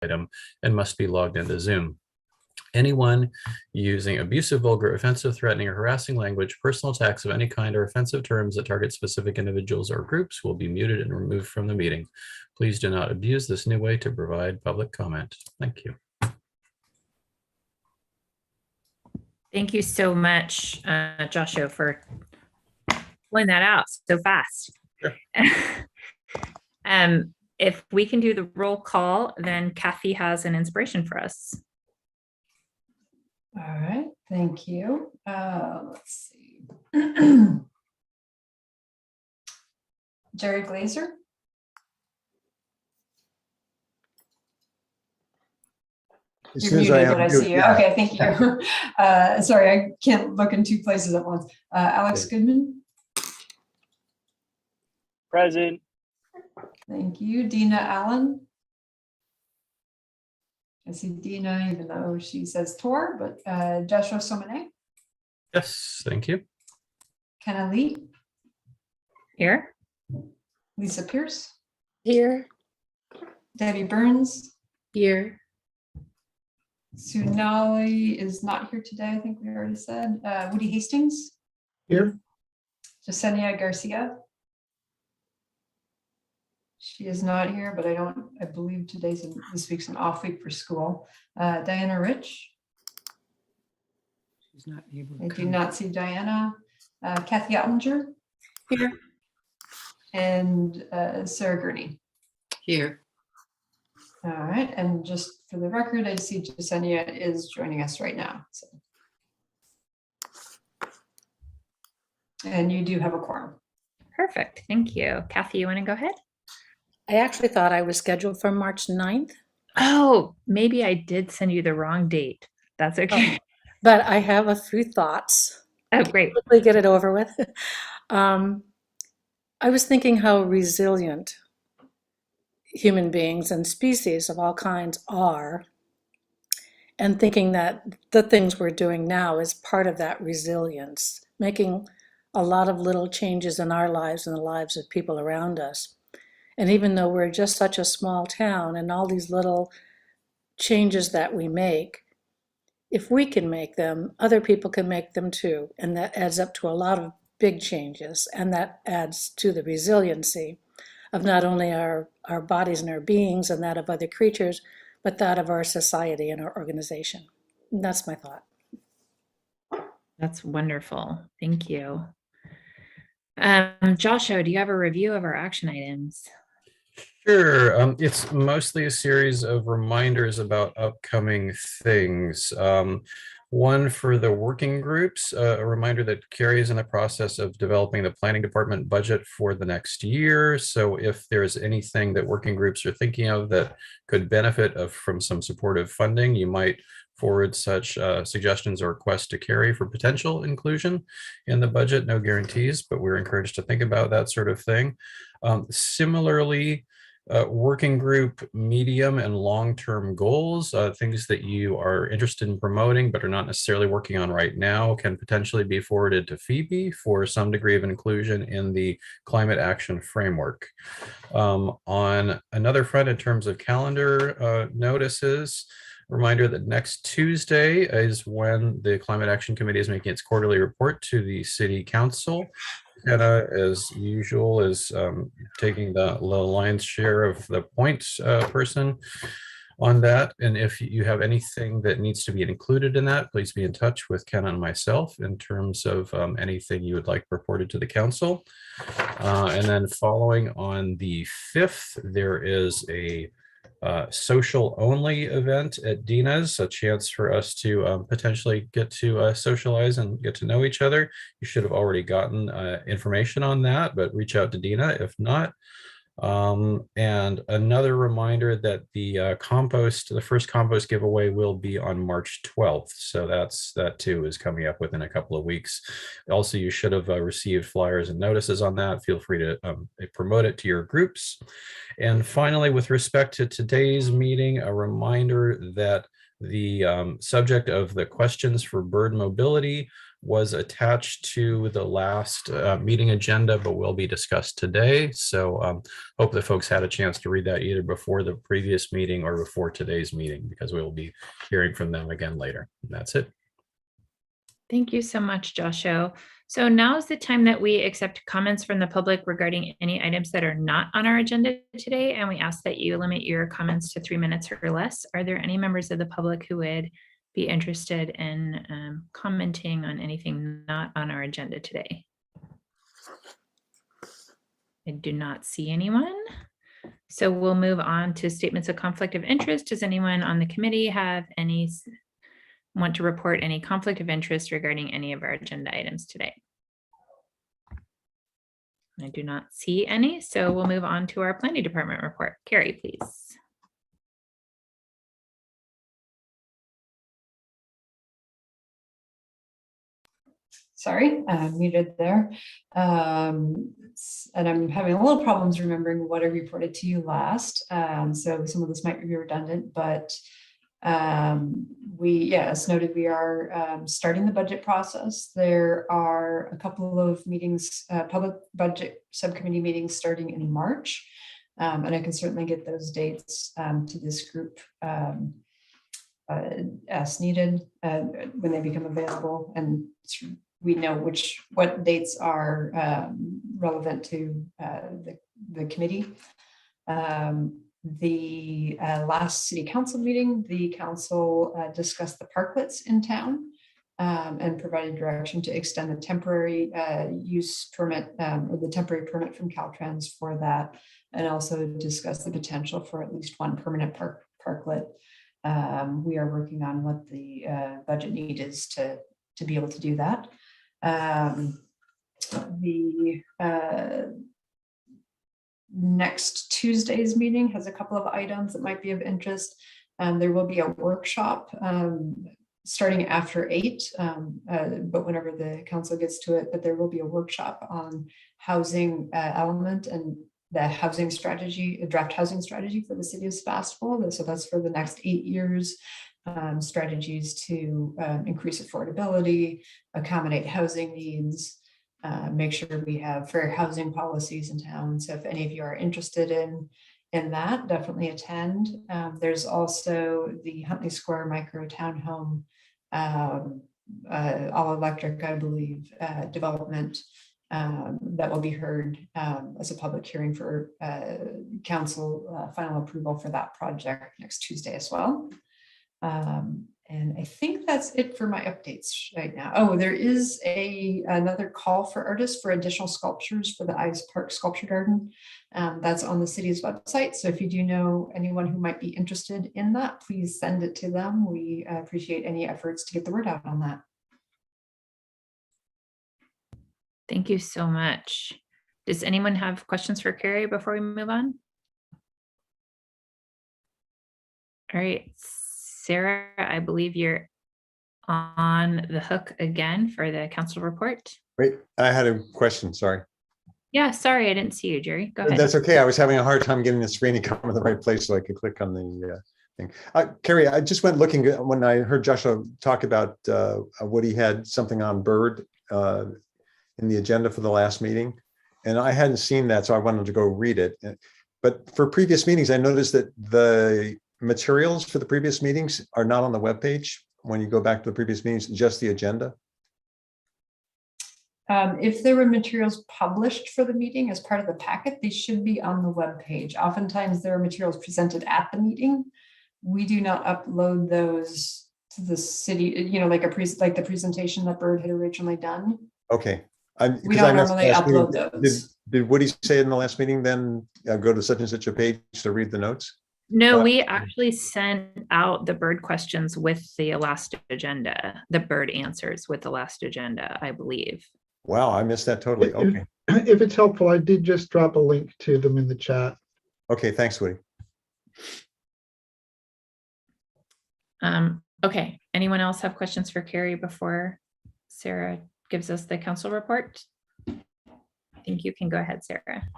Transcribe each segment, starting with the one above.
item and must be logged into Zoom. Anyone using abusive, vulgar, offensive, threatening, or harassing language, personal attacks of any kind, or offensive terms that target specific individuals or groups will be muted and removed from the meeting. Please do not abuse this new way to provide public comment. Thank you. Thank you so much, Joshua, for pulling that out so fast. Sure. If we can do the roll call, then Kathy has an inspiration for us. All right, thank you. Let's see. Jerry Glazer. As You're soon as I muted, but I see you. yeah. Okay, thank you. Sorry, I can't look in two places at once. Alex Goodman. Present. Thank you. Dina Allen. I see Dina, even though she says Tor, but Joshua Somane. Yes, thank you. Kenna Lee. Here. Lisa Pierce. Here. Debbie Burns. Here. Sunali is not here today, I think we already said. Woody Hastings. Here. Jasenia Garcia. She is not here, but I believe this week's an off week for school. Diana Rich. She's not able I do not see Diana. Kathy Ottinger. Here. And Sarah Gurney. Here. All right, and just for the record, I see Jasenia is joining us right now. So. And you do have a quorum. Perfect. Thank you. Kathy, you want to go ahead? I actually thought I was scheduled for March 9th. Oh, maybe I did send you the wrong date. That's okay. But I have a few thoughts. Oh, great. Quickly get it over with. I was thinking how resilient human beings and species of all kinds are, and thinking that the things we're doing now is part of that resilience, making a lot of little changes in our lives and the lives of people around us. And even though we're just such a small town and all these little changes that we make, if we can make them, other people can make them too. And that adds up to a lot of big changes. And that adds to the resiliency of not only our bodies and our beings and that of other creatures, but that of our society and our organization. And that's my thought. That's wonderful. Thank you. Joshua, do you have a review of our action items? Sure. It's mostly a series of reminders about upcoming things. One for the working groups, a reminder that Carrie is in the process of developing the planning department budget for the next year. So if there's anything that working groups are thinking of that could benefit from some supportive funding, you might forward such suggestions or requests to Carrie for potential inclusion in the budget. No guarantees, but we're encouraged to think about that sort of thing. Similarly, working group medium and long-term goals, things that you are interested in promoting but are not necessarily working on right now, can potentially be forwarded to Phoebe for some degree of inclusion in the climate action framework. On another front, in terms of calendar notices, reminder that next Tuesday is when the Climate Action Committee is making its quarterly report to the City Council. Hannah, as usual, is taking the lion's share of the point person on that. And if you have anything that needs to be included in that, please be in touch with Kenna and myself in terms of anything you would like reported to the council. And then following on the 5th, there is a social only event at Dina's, a chance for us to potentially get to socialize and get to know each other. You should have already gotten information on that, but reach out to Dina if not. And another reminder that the first compost giveaway will be on March 12th. So that too is coming up within a couple of weeks. Also, you should have received flyers and notices on that. Feel free to promote it to your groups. And finally, with respect to today's meeting, a reminder that the subject of the questions for bird mobility was attached to the last meeting agenda, but will be discussed today. So hope that folks had a chance to read that either before the previous meeting or before today's meeting, because we will be hearing from them again later. And that's it. Thank you so much, Joshua. So now is the time that we accept comments from the public regarding any items that are not on our agenda today. And we ask that you limit your comments to 3 minutes or less. Are there any members of the public who would be interested in commenting on anything not on our agenda today? I do not see anyone. So we'll move on to statements of conflict of interest. Does anyone on the committee have any want to report any conflict of interest regarding any of our agenda items today? I do not see any, so we'll move on to our planning department report. Carrie, please. Sorry, I'm muted there. And I'm having a little problems remembering what I reported to you last. So some of this might be redundant, but as noted, we are starting the budget process. There are a couple of meetings, public budget subcommittee meetings starting in March. And I can certainly get those dates to this group as needed when they become available, and we know what dates are relevant to the committee. The last city council meeting, the council discussed the parklets in town and provided direction to extend the temporary use permit or the temporary permit from Caltrans for that, and also discussed the potential for at least one permanent parklet. We are working on what the budget need is to be able to do that. Next Tuesday's meeting has a couple of items that might be of interest. There will be a workshop starting after 8, but whenever the council gets to it, but there will be a workshop on housing element and the housing strategy, a draft housing strategy for the city of Sebastopol. So that's for the next 8 years, strategies to increase affordability, accommodate housing needs, make sure we have fair housing policies in town. So if any of you are interested in that, definitely attend. There's also the Huntley Square micro townhome, all electric, I believe, development that will be heard as a public hearing for council final approval for that project next Tuesday as well. And I think that's it for my updates right now. Oh, there is another call for artists for additional sculptures for the Ives Park Sculpture Garden. That's on the city's website. So if you do know anyone who might be interested in that, please send it to them. We appreciate any efforts to get the word out on that. Thank you so much. Does anyone have questions for Carrie before we move on? All right. Sarah, I believe you're on the hook again for the council report. Wait, I had a question, sorry. Yeah, sorry, I didn't see you, Jerry. Go ahead. That's okay. I was having a hard time getting the screen to come in the right place so I could click on the thing. Carrie, I just went looking when I heard Joshua talk about what he had something on bird in the agenda for the last meeting. And I hadn't seen that, so I wanted to go read it. But for previous meetings, I noticed that the materials for the previous meetings are not on the webpage. When you go back to the previous meetings, just the agenda. If there were materials published for the meeting as part of the packet, they should be on the webpage. Oftentimes there are materials presented at the meeting. We do not upload those to the city, like the presentation that Bird had originally done. Okay. We don't normally upload those. Did Woody say in the last meeting then go to such and such a page to read the notes? No, we actually sent out the Bird questions with the last agenda, the Bird answers with the last agenda, I believe. Wow, I missed that totally. Okay. If it's helpful, I did just drop a link to them in the chat. Okay, thanks, Woody. Okay, anyone else have questions for Carrie before Sarah gives us the council report? I think you can go ahead, Sarah.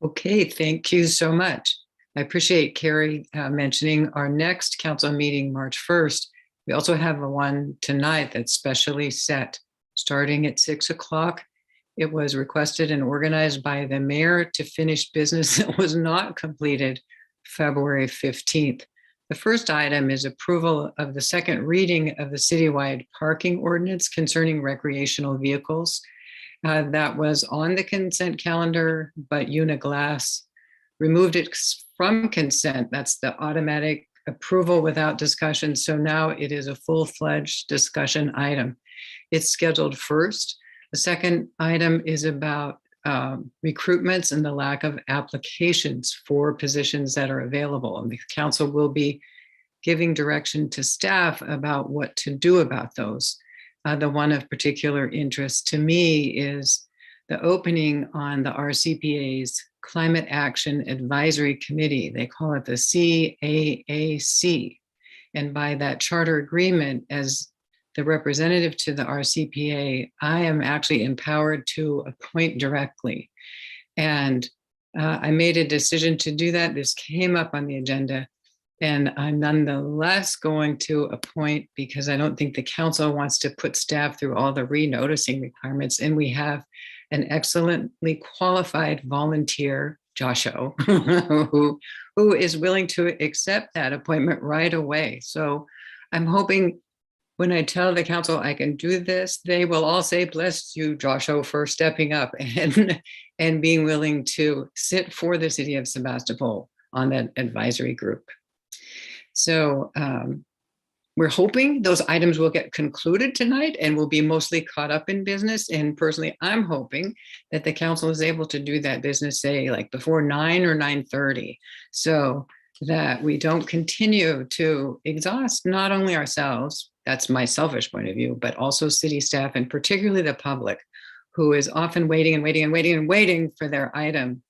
Okay, thank you so much. I appreciate Carrie mentioning our next council meeting, March 1st. We also have one tonight that's specially set starting at 6 o'clock. It was requested and organized by the mayor to finish business that was not completed February 15th. The first item is approval of the second reading of the citywide parking ordinance concerning recreational vehicles. That was on the consent calendar, but Uniglass removed it from consent. That's the automatic approval without discussion. So now it is a full-fledged discussion item. It's scheduled first. The second item is about recruitments and the lack of applications for positions that are available. And the council will be giving direction to staff about what to do about those. The one of particular interest to me is the opening on the RCPA's Climate Action Advisory Committee. They call it the CAAC. And by that charter agreement, as the representative to the RCPA, I am actually empowered to appoint directly. And I made a decision to do that. This came up on the agenda. And I'm nonetheless going to appoint because I don't think the council wants to put staff through all the re-noticing requirements. And we have an excellently qualified volunteer, Joshua, who is willing to accept that appointment right away. So I'm hoping when I tell the council I can do this, they will all say, bless you, Joshua, for stepping up and being willing to sit for the city of Sebastopol on that advisory group. So we're hoping those items will get concluded tonight and will be mostly caught up in business. And personally, I'm hoping that the council is able to do that business, say like before 9 or 9:30, so that we don't continue to exhaust not only ourselves, that's my selfish point of view, but also city staff and particularly the public, who is often waiting and waiting and waiting and waiting for their item.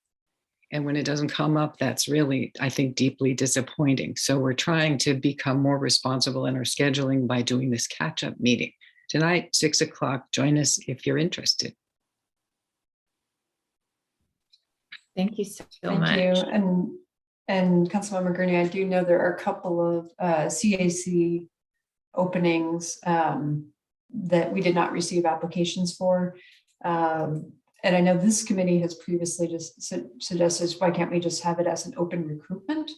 And when it doesn't come up, that's really, I think, deeply disappointing. So we're trying to become more responsible in our scheduling by doing this catch-up meeting. Tonight, 6 o'clock, join us if you're interested. Thank you so Thank much. you. And Councilmember Gurney, I do know there are a couple of CAC openings that we did not receive applications for. And I know this committee has previously just suggested, why can't we just have it as an open recruitment?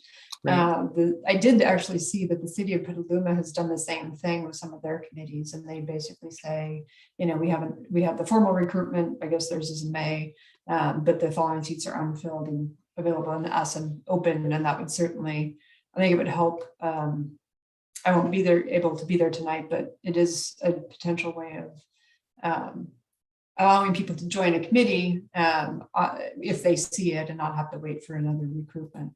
Right. I did actually see that the city of Petaluma has done the same thing with some of their committees, and they basically say, you know, we have the formal recruitment, I guess theirs is in May, but the following seats are unfilled and available and us and open, and that would certainly, I think it would help. I won't be able to be there tonight, but it is a potential way of allowing people to join a committee if they see it and not have to wait for another recruitment.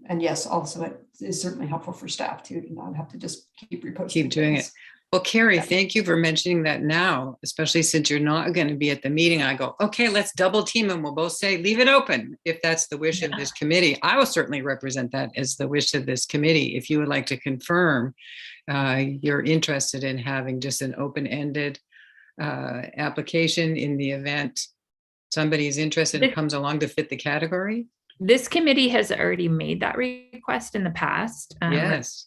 And yes, also it is certainly helpful for staff too, to not have to just keep reposting. Keep doing it. Well, Carrie, thank you for mentioning that now, especially since you're not going to be at the meeting. I go, okay, let's double team and we'll both say, leave it open if that's the wish of this committee. I will certainly represent that as the wish of this committee. If you would like to confirm you're interested in having just an open-ended application in the event somebody's interested and comes along to fit the category. This committee has already made that request in the past. Yes.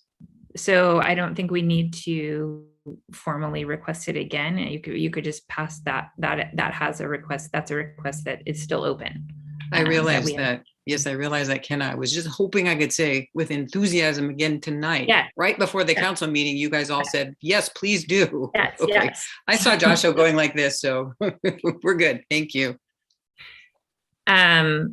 So I don't think we need to formally request it again. You could just pass that has a request. That's a request that is still open. I realize that. Yes, I realize that, Ken. I was just hoping I could say with enthusiasm again tonight. Yeah. Right before the council meeting, you guys all said, yes, please do. Yes, okay. yes. I saw Joshua going like this, so we're good. Thank you. All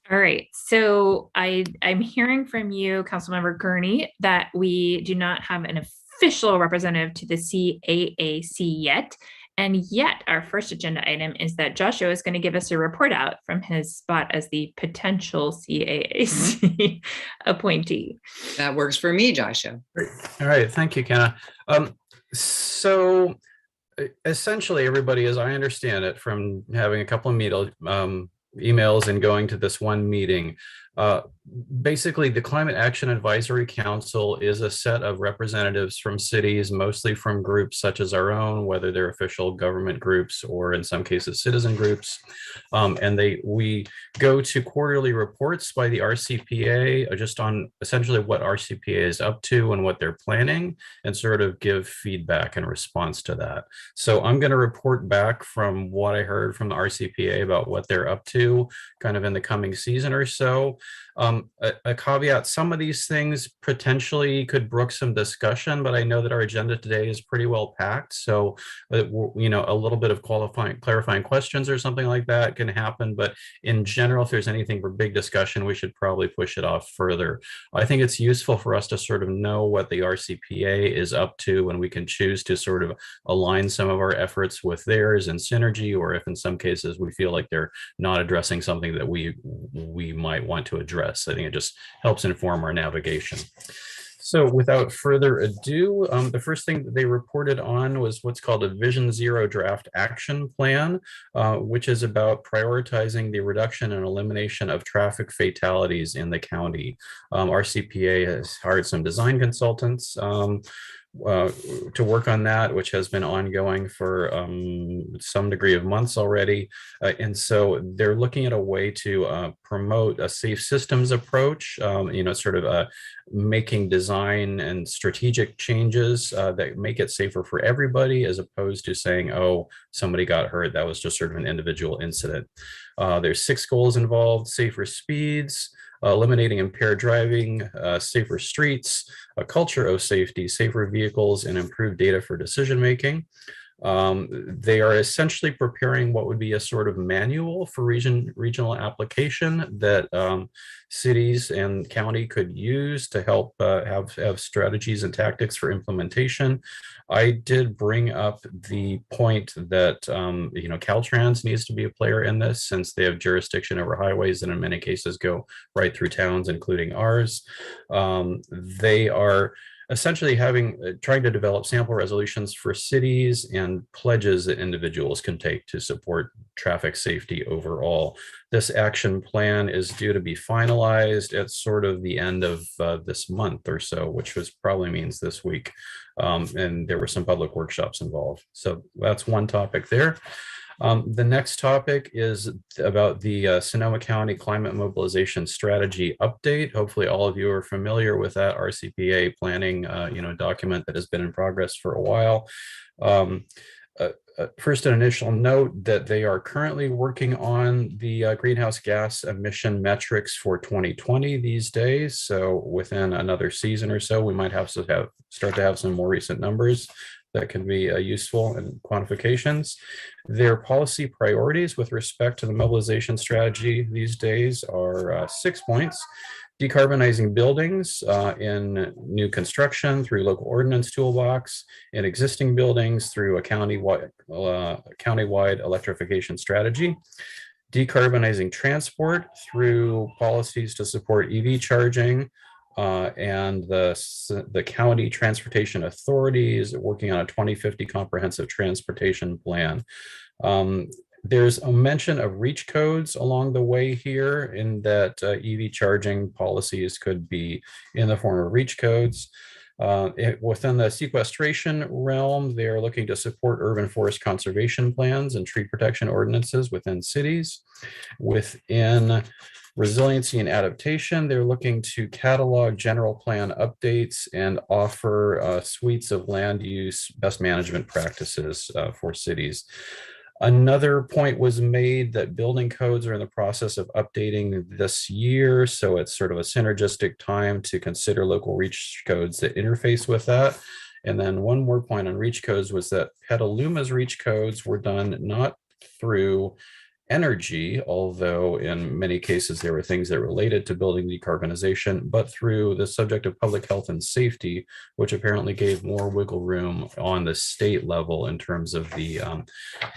right. So I'm hearing from you, Councilmember Gurney, that we do not have an official representative to the CAAC yet. And yet our first agenda item is that Joshua is going to give us a report out from his spot as the potential CAAC appointee. That works for me, Joshua. Great. All right. Thank you, Kenna. So essentially, everybody, as I understand it, from having a couple of emails and going to this one meeting, Basically, the Climate Action Advisory Council is a set of representatives from cities, mostly from groups such as our own, whether they're official government groups or in some cases citizen groups. And we go to quarterly reports by the RCPA just on essentially what RCPA is up to and what they're planning, and sort of give feedback in response to that. So I'm going to report back from what I heard from the RCPA about what they're up to kind of in the coming season or so. A caveat, some of these things potentially could brook some discussion, but I know that our agenda today is pretty well packed. So, you know, a little bit of clarifying questions or something like that can happen. But in general, if there's anything for big discussion, we should probably push it off further. I think it's useful for us to sort of know what the RCPA is up to, and we can choose to sort of align some of our efforts with theirs in synergy, or if in some cases we feel like they're not addressing something that we might want to address. I think it just helps inform our navigation. So without further ado, the first thing that they reported on was what's called a Vision Zero Draft Action Plan, which is about prioritizing the reduction and elimination of traffic fatalities in the county. Our CPA has hired some design consultants to work on that, which has been ongoing for some degree of months already. And so they're looking at a way to promote a safe systems approach, you know, sort of making design and strategic changes that make it safer for everybody, as opposed to saying, oh, somebody got hurt, that was just sort of an individual incident. There's 6 goals involved: safer speeds, eliminating impaired driving, safer streets, a culture of safety, safer vehicles, and improved data for decision making. They are essentially preparing what would be a sort of manual for regional application that cities and county could use to help have strategies and tactics for implementation. I did bring up the point that you know, Caltrans needs to be a player in this, since they have jurisdiction over highways and in many cases go right through towns, including ours. They are essentially trying to develop sample resolutions for cities and pledges that individuals can take to support traffic safety overall. This action plan is due to be finalized at sort of the end of this month or so, which probably means this week. And there were some public workshops involved. So that's one topic there. The next topic is about the Sonoma County Climate Mobilization Strategy Update. Hopefully all of you are familiar with that RCPA planning you know, document that has been in progress for a while. First, an initial note that they are currently working on the greenhouse gas emission metrics for 2020 these days. So within another season or so, we might start to have some more recent numbers that can be useful in quantifications. Their policy priorities with respect to the mobilization strategy these days are 6 points: decarbonizing buildings in new construction through local ordinance toolbox, in existing buildings through a countywide electrification strategy, decarbonizing transport through policies to support EV charging, and the county transportation authority is working on a 2050 comprehensive transportation plan. There's a mention of reach codes along the way here, in that EV charging policies could be in the form of reach codes. Within the sequestration realm, they are looking to support urban forest conservation plans and tree protection ordinances within cities. Within resiliency and adaptation, they're looking to catalog general plan updates and offer suites of land use best management practices for cities. Another point was made that building codes are in the process of updating this year, so it's sort of a synergistic time to consider local reach codes that interface with that. And then one more point on reach codes was that Petaluma's reach codes were done not through energy, although in many cases there were things that related to building decarbonization, but through the subject of public health and safety, which apparently gave more wiggle room on the state level in terms of the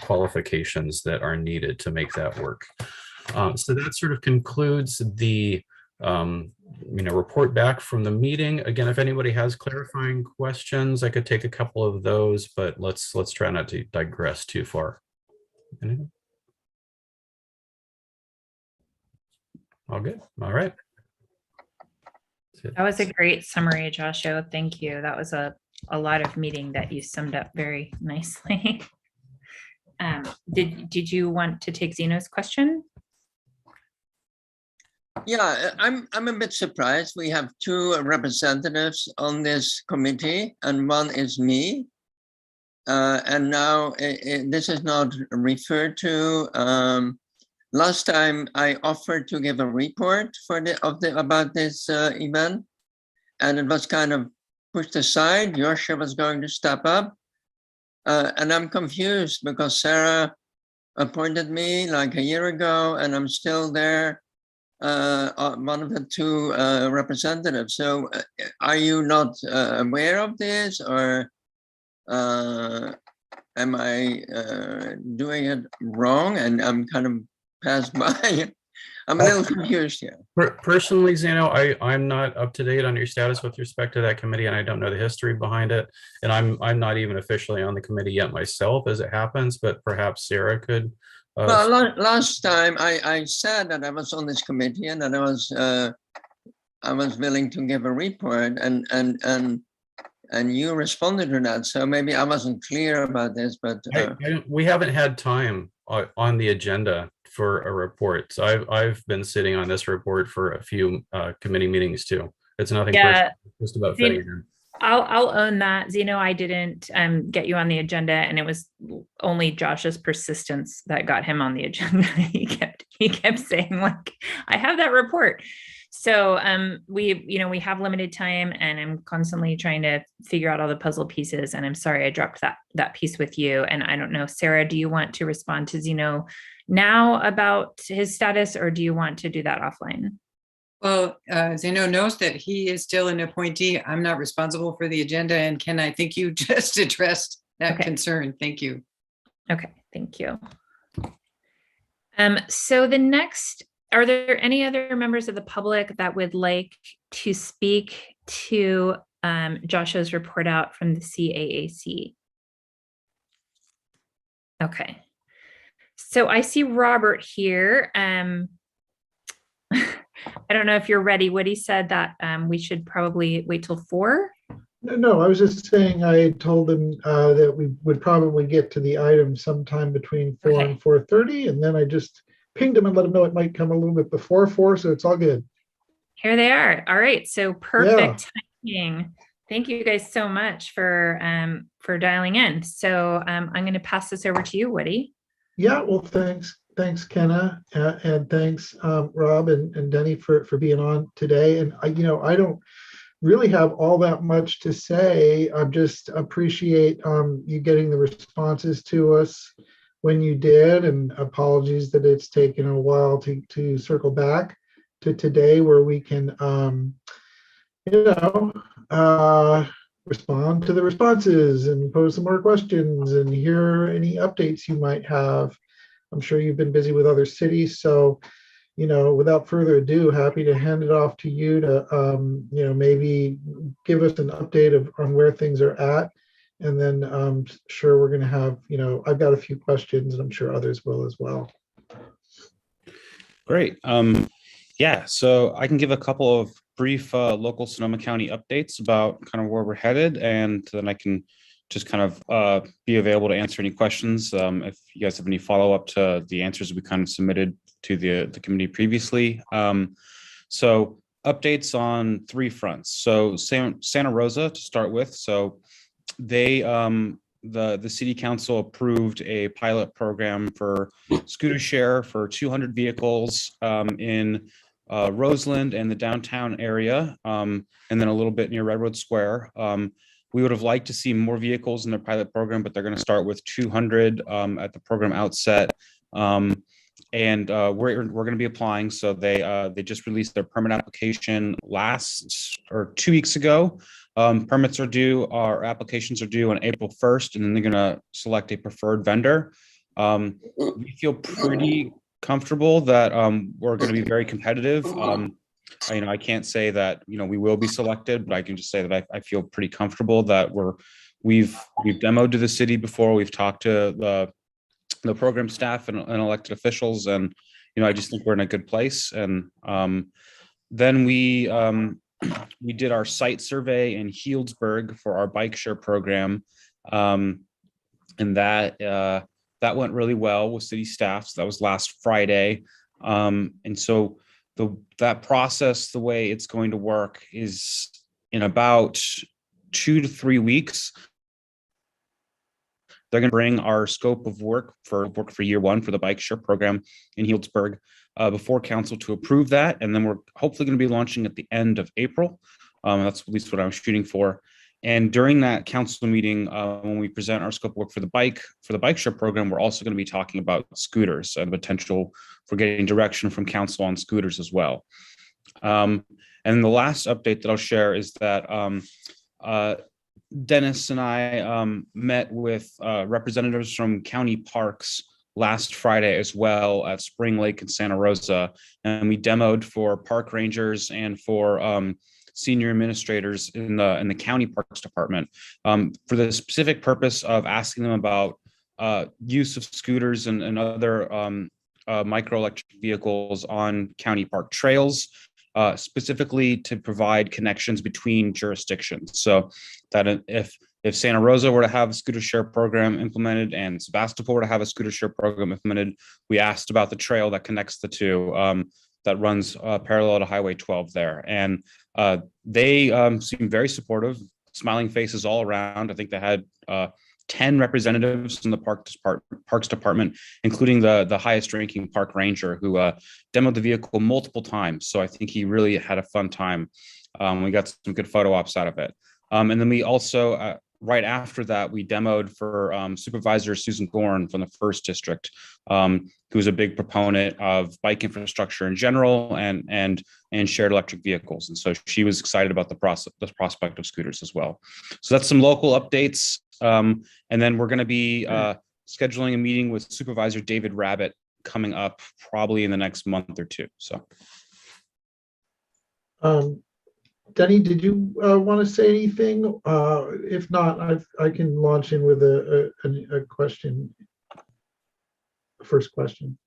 qualifications that are needed to make that work. So that sort of concludes the you know, report back from the meeting. Again, if anybody has clarifying questions, I could take a couple of those, but let's try not to digress too far. Anything? All good. All right. That was a great summary, Joshua. Thank you. That was a lot of meeting that you summed up very nicely. Did you want to take Zeno's question? Yeah, I'm a bit surprised. We have two representatives on this committee, and one is me. And now this is not referred to. Last time I offered to give a report about this event, and it was kind of pushed aside. Joshua was going to step up, and I'm confused because Sarah appointed me like a year ago, and I'm still there. One of the two representatives. So are you not aware of this, or am I doing it wrong and I'm kind of passed by? I'm a little confused here. Personally, Zeno, I'm not up to date on your status with respect to that committee, and I don't know the history behind it. And I'm not even officially on the committee yet myself, as it happens. But perhaps Sarah could. Well, last time I said that I was on this committee and that I was willing to give a report, and you responded to that. So maybe I wasn't clear about this, but we haven't had time on the agenda for a report. So I've been sitting on this report for a few committee meetings too. It's nothing personal, just about fitting it in. I'll own that. Zeno, I didn't get you on the agenda, and it was only Josh's persistence that got him on the agenda. He kept saying, like, I have that report. So we have limited time, and I'm constantly trying to figure out all the puzzle pieces. And I'm sorry I dropped that piece with you. And I don't know, Sarah, do you want to respond to Zeno now about his status, or do you want to do that offline? Well, Zeno knows that he is still an appointee. I'm not responsible for the agenda. And Ken, I think you just addressed that concern. Thank you. Okay, thank you. So the next, are there any other members of the public that would like to speak to Joshua's report out from the CAAC? Okay. So I see Robert here. I don't know if you're ready. Woody said that we should probably wait till 4. No, I was just saying I told them that we would probably get to the item sometime between 4 and 4:30, and then I just pinged them and let them know it might come a little bit before 4, so it's all good. Here they are. All right, so perfect timing. Thank you guys so much for dialing in. So I'm going to pass this over to you, Woody. Yeah, well, thanks, Kenna, and thanks, Rob and Denny for being on today. And I don't really have all that much to say. I just appreciate you getting the responses to us when you did, and apologies that it's taken a while to circle back to today, where we can respond to the responses and pose some more questions and hear any updates you might have. I'm sure you've been busy with other cities, so without further ado, happy to hand it off to you to maybe give us an update on where things are at, and then I'm sure we're going to have I've got a few questions, and I'm sure others will as well. Great. Yeah, so I can give a couple of brief local Sonoma County updates about kind of where we're headed, and then I can just kind of be available to answer any questions if you guys have any follow-up to the answers we kind of submitted to the committee previously. So updates on 3 fronts. So Santa Rosa to start with. So they the city council approved a pilot program for scooter share for 200 vehicles in Roseland and the downtown area, and then a little bit near Redwood Square. We would have liked to see more vehicles in their pilot program, but they're going to start with 200 at the program outset. And we're going to be applying. So they just released their permit application 2 weeks ago. Permits are due, our applications are due on April 1st, and then they're going to select a preferred vendor. We feel pretty comfortable that we're going to be very competitive. I can't say that we will be selected, but I can just say that I feel pretty comfortable that we've demoed to the city before. We've talked to the program staff and elected officials, and I just think we're in a good place. And then we we did our site survey in Healdsburg for our bike share program. And that went really well with city staff. So that was last Friday. And so that process, the way it's going to work is in about 2 to 3 weeks, they're going to bring our scope of work for year one for the bike share program in Healdsburg before council to approve that. And then we're hopefully going to be launching at the end of April. That's at least what I'm shooting for. And during that council meeting, when we present our scope of work for the bike share program, we're also going to be talking about scooters and the potential for getting direction from council on scooters as well. And the last update that I'll share is that Dennis and I met with representatives from county parks last Friday as well at Spring Lake in Santa Rosa, and we demoed for park rangers and for senior administrators in the county parks department for the specific purpose of asking them about use of scooters and other micro electric vehicles on county park trails, specifically to provide connections between jurisdictions. So that if Santa Rosa were to have a scooter share program implemented and Sebastopol were to have a scooter share program implemented, we asked about the trail that connects the two that runs parallel to Highway 12 there. And they seem very supportive, smiling faces all around. I think they had 10 representatives from the Parks Department, including the highest ranking park ranger who demoed the vehicle multiple times. So I think he really had a fun time. We got some good photo ops out of it. And then we also, right after that, we demoed for Supervisor Susan Gorn from the 1st District, who's a big proponent of bike infrastructure in general and shared electric vehicles. And so she was excited about the prospect of scooters as well. So that's some local updates. And then we're going to be scheduling a meeting with Supervisor David Rabbit coming up probably in the next month or two. So. Denny, did you want to say anything? If not, I can launch in with a question. First question.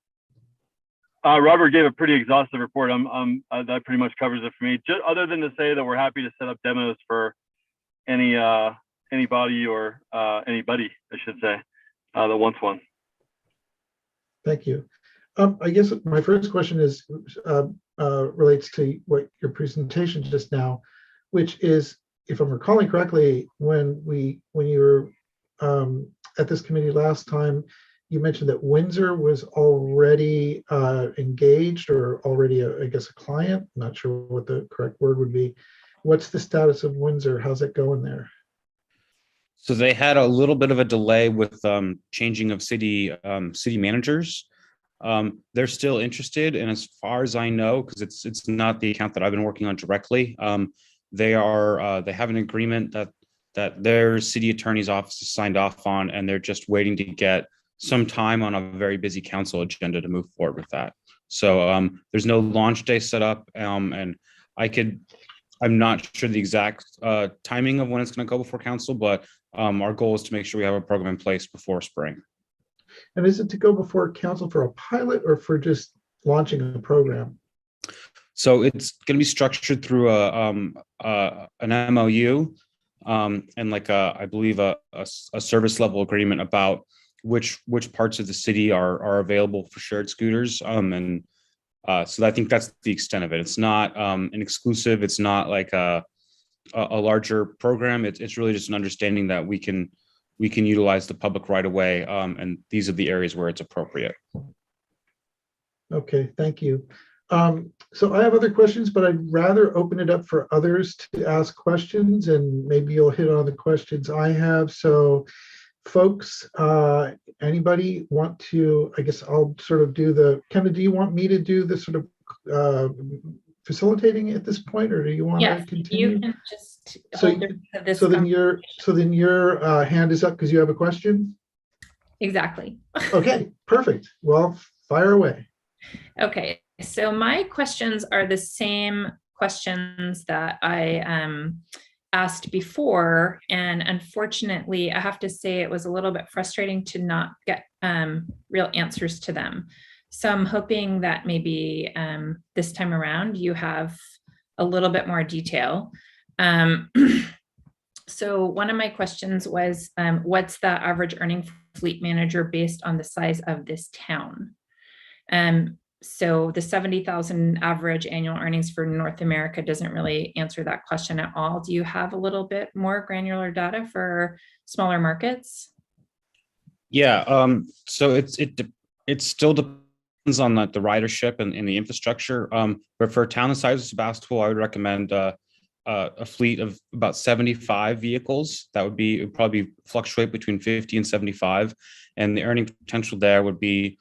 Robert gave a pretty exhaustive report. That pretty much covers it for me. Just other than to say that we're happy to set up demos for anybody or anybody, I should say, that wants one. Thank you. I guess my first question is relates to what your presentation just now, which is, if I'm recalling correctly, when you were at this committee last time, you mentioned that Windsor was already engaged or already, I guess, a client. I'm not sure what the correct word would be. What's the status of Windsor? How's it going there? So they had a little bit of a delay with changing of city managers. They're still interested, and as far as I know, because it's not the account that I've been working on directly, they have an agreement that their city attorney's office has signed off on, and they're just waiting to get some time on a very busy council agenda to move forward with that. So there's no launch day set up, and I'm not sure the exact timing of when it's going to go before council, but our goal is to make sure we have a program in place before spring. And is it to go before council for a pilot or for just launching a program? So it's going to be structured through an MOU and like I believe a service level agreement about which parts of the city are available for shared scooters. So I think that's the extent of it. It's not an exclusive. It's not like a larger program. It's really just an understanding that we can utilize the public right away, and these are the areas where it's appropriate. Okay, thank you. So I have other questions, but I'd rather open it up for others to ask questions, and maybe you'll hit on the questions I have. So folks, anybody want to, I guess I'll sort of do Kenna, do you want me to do the sort of facilitating at this point, or do you want to continue? You can just hold this. So then your hand is up because you have a question? Exactly. Okay, perfect. Well, fire away. Okay, so my questions are the same questions that I asked before, and unfortunately, I have to say it was a little bit frustrating to not get real answers to them. So I'm hoping that maybe this time around you have a little bit more detail. So one of my questions was, what's the average earning fleet manager based on the size of this town? So the 70,000 average annual earnings for North America doesn't really answer that question at all. Do you have a little bit more granular data for smaller markets? Yeah, so it still depends on the ridership and the infrastructure. But for a town the size of Sebastopol, I would recommend a fleet of about 75 vehicles. That would be, it would probably fluctuate between 50 and 75. And the earning potential there would be,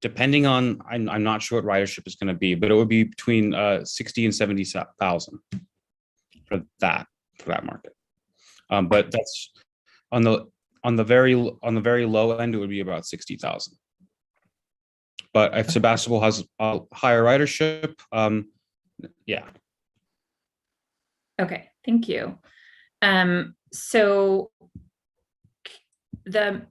depending on, I'm not sure what ridership is going to be, but it would be between 60 and 70,000 for that market. But that's on the very low end, it would be about 60,000. But if Sebastopol has a higher ridership, yeah. Okay, thank you. So the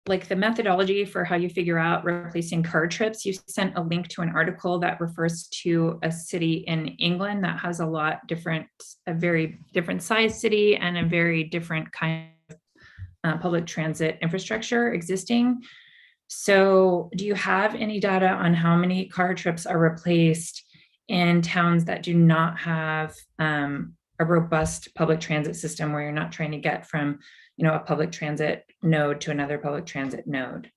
methodology for how you figure out replacing car trips, you sent a link to an article that refers to a city in England that has a very different size city and a very different kind of public transit infrastructure existing. So do you have any data on how many car trips are replaced in towns that do not have a robust public transit system, where you're not trying to get from, a public transit node to another public transit node?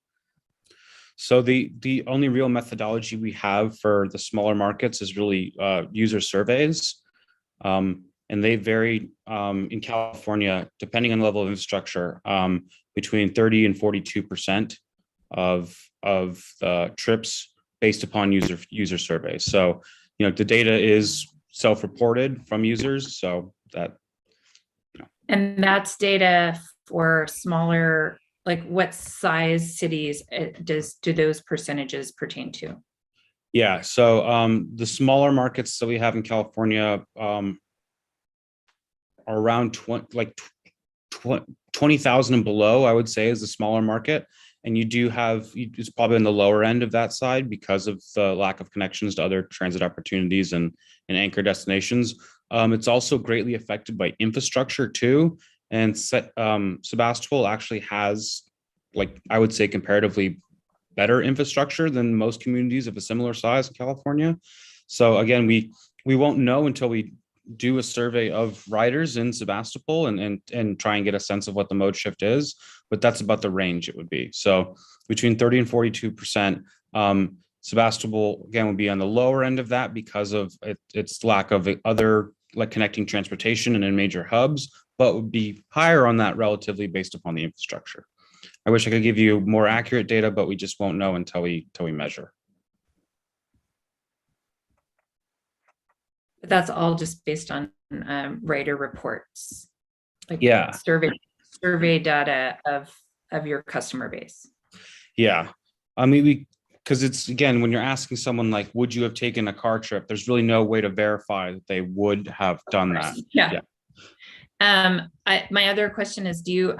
So the only real methodology we have for the smaller markets is really user surveys. And they vary in California, depending on the level of infrastructure, between 30 and 42% of the trips based upon user surveys. So, the data is self-reported from users, so that. And that's data for smaller, like what size cities do those percentages pertain to? Yeah, so the smaller markets that we have in California are around 20,000 and below, I would say, is the smaller market. And you do have, it's probably on the lower end of that side because of the lack of connections to other transit opportunities and anchor destinations. It's also greatly affected by infrastructure too. And Sebastopol actually has, I would say, comparatively better infrastructure than most communities of a similar size in California. So again, we won't know until we do a survey of riders in Sebastopol and try and get a sense of what the mode shift is, but that's about the range it would be. So between 30 and 42%, Sebastopol again would be on the lower end of that because of its lack of other connecting transportation and in major hubs, but would be higher on that relatively based upon the infrastructure. I wish I could give you more accurate data, but we just won't know until we measure. But that's all just based on rider reports, Yeah, survey data of your customer base. Yeah, I mean, because it's, again, when you're asking someone would you have taken a car trip, there's really no way to verify that they would have done that. Yeah. My other question is, you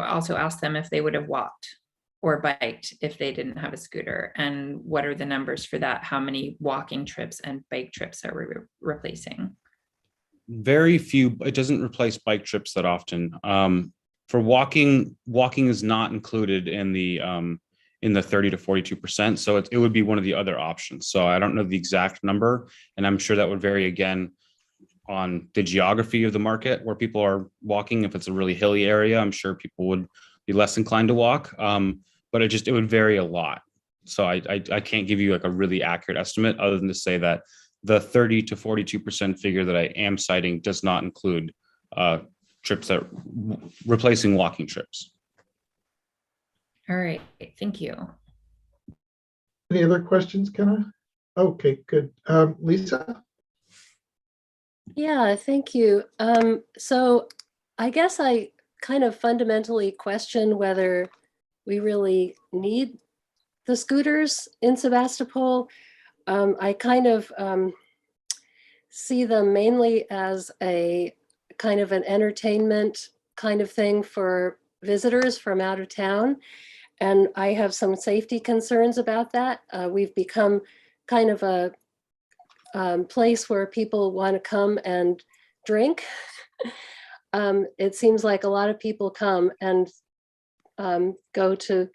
also ask them if they would have walked or biked if they didn't have a scooter, and what are the numbers for that? How many walking trips and bike trips are we replacing? Very few. It doesn't replace bike trips that often. For walking is not included in the 30 to 42%. So it would be one of the other options. So I don't know the exact number, and I'm sure that would vary again on the geography of the market where people are walking. If it's a really hilly area, I'm sure people would be less inclined to walk. But it would vary a lot. So I can't give you a really accurate estimate other than to say that the 30 to 42% figure that I am citing does not include trips that replacing walking trips. All right, thank you. Any other questions, Kenna? Okay, good. Lisa? Yeah, thank you. So I guess I kind of fundamentally question whether we really need the scooters in Sebastopol. I kind of see them mainly as a kind of an entertainment kind of thing for visitors from out of town. And I have some safety concerns about that. We've become kind of a place where people want to come and drink. It seems like a lot of people come and go to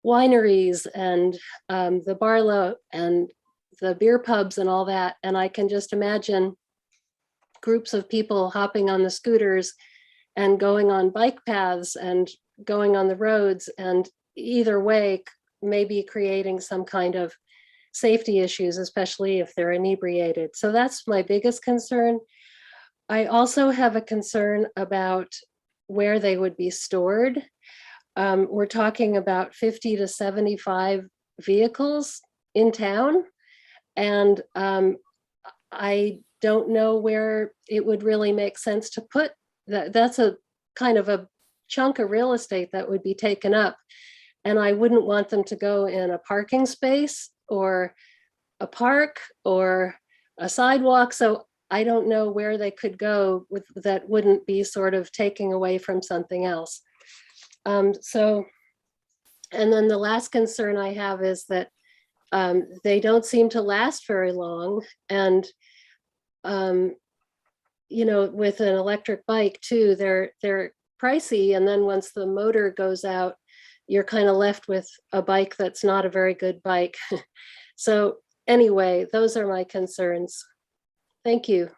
wineries and the Barlow and the beer pubs and all that. And I can just imagine groups of people hopping on the scooters and going on bike paths and going on the roads, and either way, maybe creating some kind of safety issues, especially if they're inebriated. So that's my biggest concern. I also have a concern about where they would be stored. We're talking about 50 to 75 vehicles in town. And I don't know where it would really make sense to put that. That's a kind of a chunk of real estate that would be taken up. And I wouldn't want them to go in a parking space or a park or a sidewalk. So I don't know where they could go with that wouldn't be sort of taking away from something else. And then the last concern I have is that they don't seem to last very long. And, you know, with an electric bike too, they're pricey. And then once the motor goes out, you're kind of left with a bike that's not a very good bike. So anyway, those are my concerns. Thank you.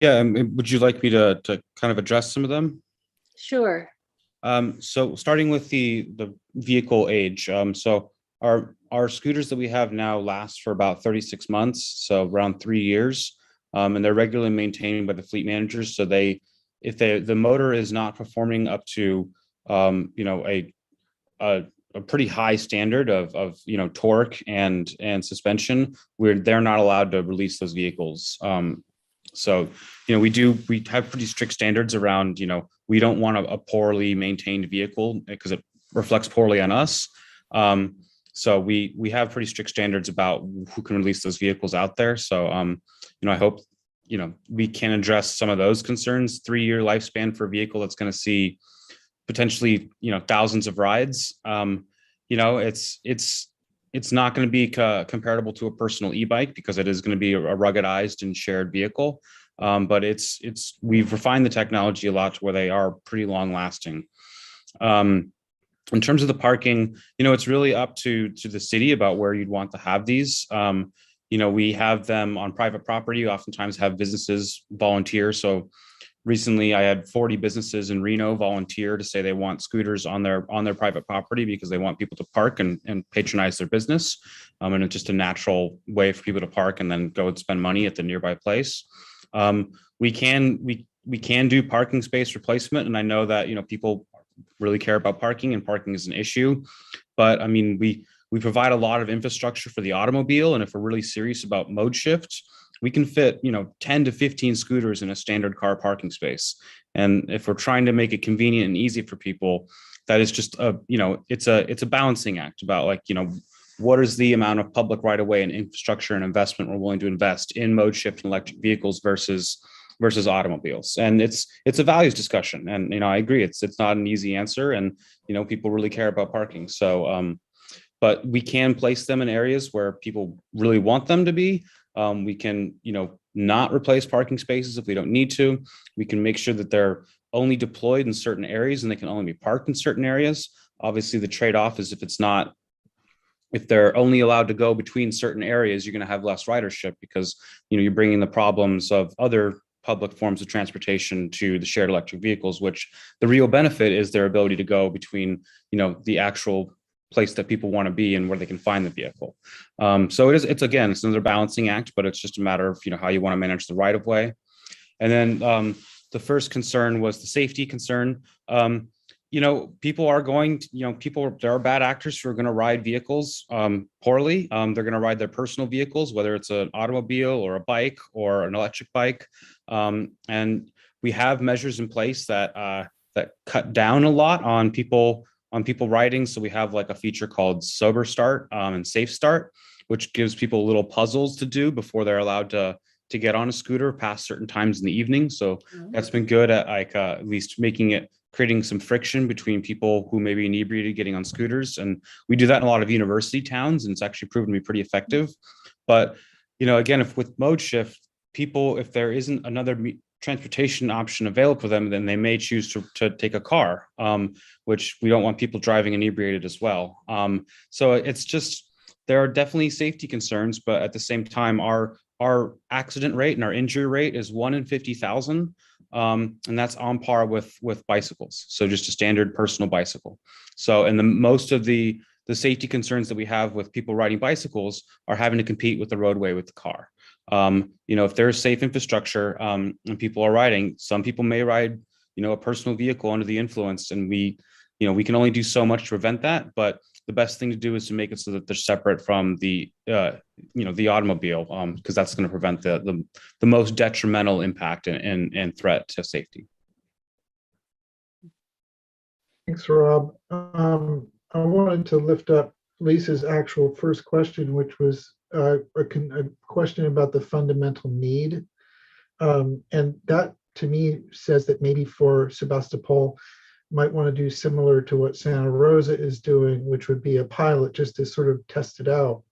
Yeah, would you like me to kind of address some of them? Sure. So starting with the vehicle age, so our scooters that we have now last for about 36 months, so around 3 years, and they're regularly maintained by the fleet managers. So if the motor is not performing up to you know, a pretty high standard of you know, torque and suspension, they're not allowed to release those vehicles. So, you know, we have pretty strict standards around, you know, we don't want a poorly maintained vehicle because it reflects poorly on us. So we have pretty strict standards about who can release those vehicles out there. So, you know, I hope, you know, we can address some of those concerns. 3-year lifespan for a vehicle that's going to see potentially, you know, thousands of rides. You know, it's not going to be comparable to a personal e-bike because it is going to be a ruggedized and shared vehicle. But we've refined the technology a lot to where they are pretty long lasting. In terms of the parking, you know, it's really up to the city about where you'd want to have these. You know, we have them on private property, oftentimes have businesses volunteer. So recently I had 40 businesses in Reno volunteer to say they want scooters on their private property because they want people to park and patronize their business. And it's just a natural way for people to park and then go and spend money at the nearby place. We can do parking space replacement. And I know that, you know, people really care about parking and parking is an issue, but I mean, we provide a lot of infrastructure for the automobile. And if we're really serious about mode shift, we can fit, you know, 10 to 15 scooters in a standard car parking space. And if we're trying to make it convenient and easy for people, that is just you know, it's a balancing act about, like, you know, what is the amount of public right of way and infrastructure and investment we're willing to invest in mode shift and electric vehicles versus automobiles. And it's a values discussion. And, you know, I agree, it's not an easy answer. And, you know, people really care about parking. So, but we can place them in areas where people really want them to be. We can, you know, not replace parking spaces if we don't need to. We can make sure that they're only deployed in certain areas and they can only be parked in certain areas. Obviously, the trade-off is if they're only allowed to go between certain areas, you're going to have less ridership because, you know, you're bringing the problems of other public forms of transportation to the shared electric vehicles, which the real benefit is their ability to go between, you know, the actual place that people want to be and where they can find the vehicle. So it's another balancing act, but it's just a matter of, you know, how you want to manage the right of way. And then the first concern was the safety concern. You know, people are going to, you know, there are bad actors who are going to ride vehicles poorly. They're going to ride their personal vehicles, whether it's an automobile or a bike or an electric bike. And we have measures in place that cut down a lot on people riding. So we have like a feature called Sober Start and Safe Start, which gives people little puzzles to do before they're allowed to get on a scooter past certain times in the evening. So that's been good at like at least creating some friction between people who may be inebriated getting on scooters. And we do that in a lot of university towns, and it's actually proven to be pretty effective. But again, if with mode shift, people, if there isn't another transportation option available for them, then they may choose to take a car, which we don't want people driving inebriated as well. So it's just, there are definitely safety concerns, but at the same time, our accident rate and our injury rate is 1 in 50,000. And that's on par with bicycles. So just a standard personal bicycle. So, and most of the safety concerns that we have with people riding bicycles are having to compete with the roadway with the car. If there's safe infrastructure and people are riding, some people may ride, a personal vehicle under the influence, and we can only do so much to prevent that. But the best thing to do is to make it so that they're separate from the automobile, because that's going to prevent the most detrimental impact and threat to safety. Thanks, Rob. I wanted to lift up Lisa's actual first question, which was a question about the fundamental need. And that to me says that maybe for Sebastopol might want to do similar to what Santa Rosa is doing, which would be a pilot just to sort of test it out.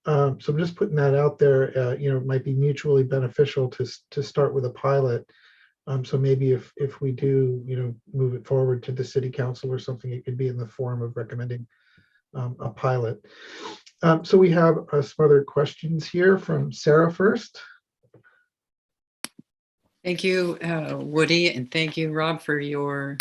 So I'm just putting that out there. It might be mutually beneficial to start with a pilot. So maybe if we do, move it forward to the city council or something, it could be in the form of recommending a pilot. So we have some other questions here from Sarah first. Thank you, Woody, and thank you, Rob, for your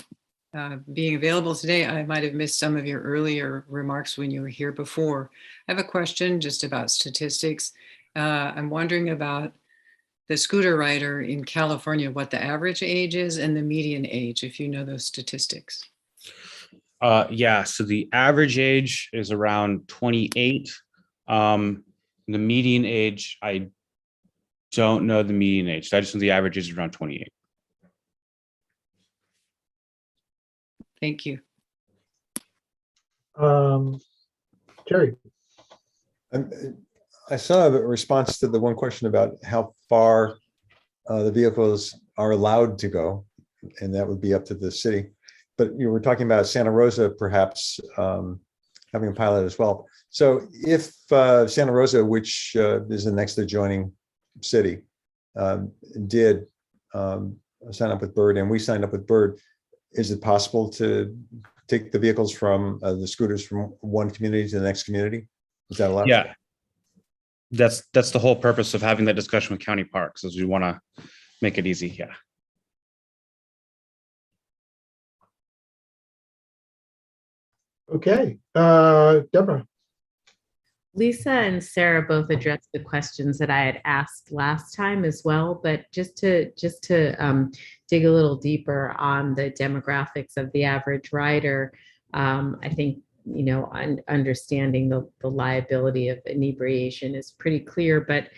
being available today. I might have missed some of your earlier remarks when you were here before. I have a question just about statistics. I'm wondering about the scooter rider in California, what the average age is and the median age, if you know those statistics. Yeah, so the average age is around 28. The median age, I don't know the median age. I just know the average is around 28. Thank you. Jerry. I saw a response to the one question about how far the vehicles are allowed to go, and that would be up to the city. But you were talking about Santa Rosa perhaps having a pilot as well. So if Santa Rosa, which is the next adjoining city, did sign up with Bird and we signed up with Bird, is it possible to take the vehicles from the scooters from one community to the next community? Is that allowed? Yeah, that's the whole purpose of having that discussion with county parks, is we want to make it easy. Yeah. Okay, Deborah. Lisa and Sarah both addressed the questions that I had asked last time as well, but just to dig a little deeper on the demographics of the average rider, I think understanding the liability of inebriation is pretty clear, but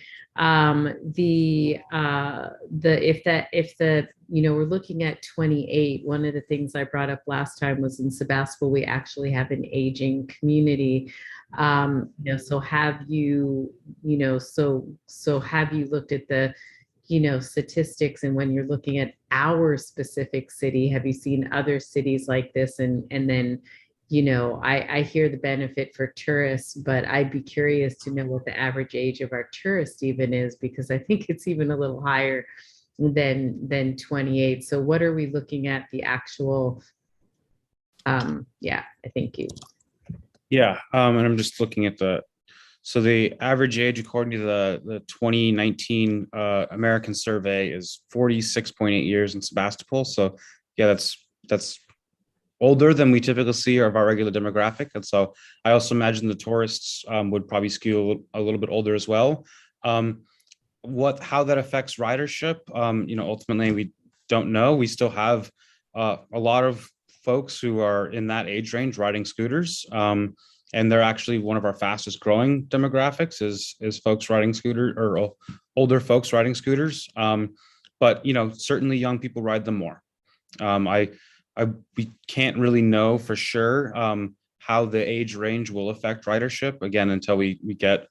we're looking at 28. One of the things I brought up last time was in Sebastopol we actually have an aging community. So have you have you looked at the statistics, and when you're looking at our specific city, have you seen other cities like this? And then I hear the benefit for tourists, but I'd be curious to know what the average age of our tourists even is, because I think it's even a little higher than 28. So what are we looking at the actual, thank you. Yeah, and I'm just looking at the average age according to the 2019 American survey is 46.8 years in Sebastopol. So yeah, that's older than we typically see of our regular demographic. And so I also imagine the tourists would probably skew a little bit older as well. How that affects ridership, ultimately we don't know. We still have a lot of folks who are in that age range riding scooters. And they're actually one of our fastest growing demographics is folks riding scooters, or older folks riding scooters. But certainly young people ride them more. We can't really know for sure how the age range will affect ridership, again, until we get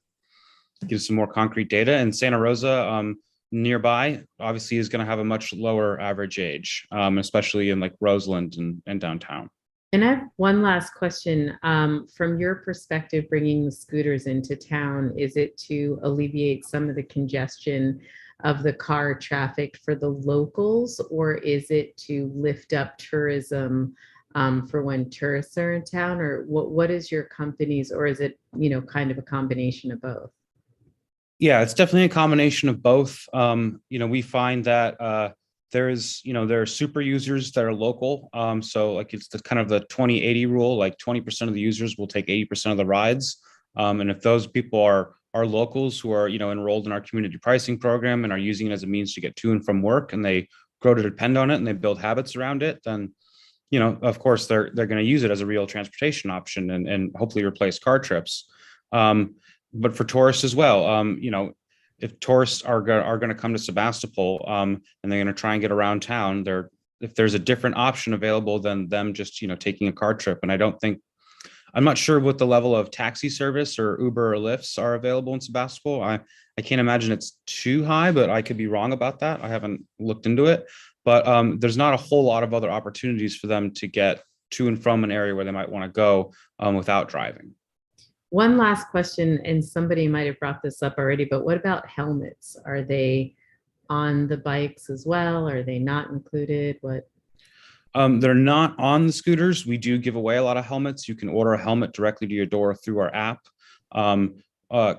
some more concrete data. And Santa Rosa nearby obviously is going to have a much lower average age, especially in like Roseland and downtown. And I have one last question. From your perspective, bringing the scooters into town, is it to alleviate some of the congestion of the car traffic for the locals, or is it to lift up tourism for when tourists are in town? Or what is your company's, or is it, kind of a combination of both? Yeah, it's definitely a combination of both. We find that there are super users that are local. So like it's the kind of the 20-80 rule, like 20% of the users will take 80% of the rides. And if those people are locals who are, enrolled in our community pricing program and are using it as a means to get to and from work, and they grow to depend on it and they build habits around it, then, of course they're going to use it as a real transportation option and hopefully replace car trips. But for tourists as well, if tourists are going to come to Sebastopol and they're going to try and get around town, if there's a different option available than them just taking a car trip. And I'm not sure what the level of taxi service or Uber or Lyfts are available in Sebastopol. I can't imagine it's too high, but I could be wrong about that. I haven't looked into it, but there's not a whole lot of other opportunities for them to get to and from an area where they might want to go without driving. One last question, and somebody might have brought this up already, but what about helmets? Are they on the bikes as well? Are they not included? What? They're not on the scooters. We do give away a lot of helmets. You can order a helmet directly to your door through our app.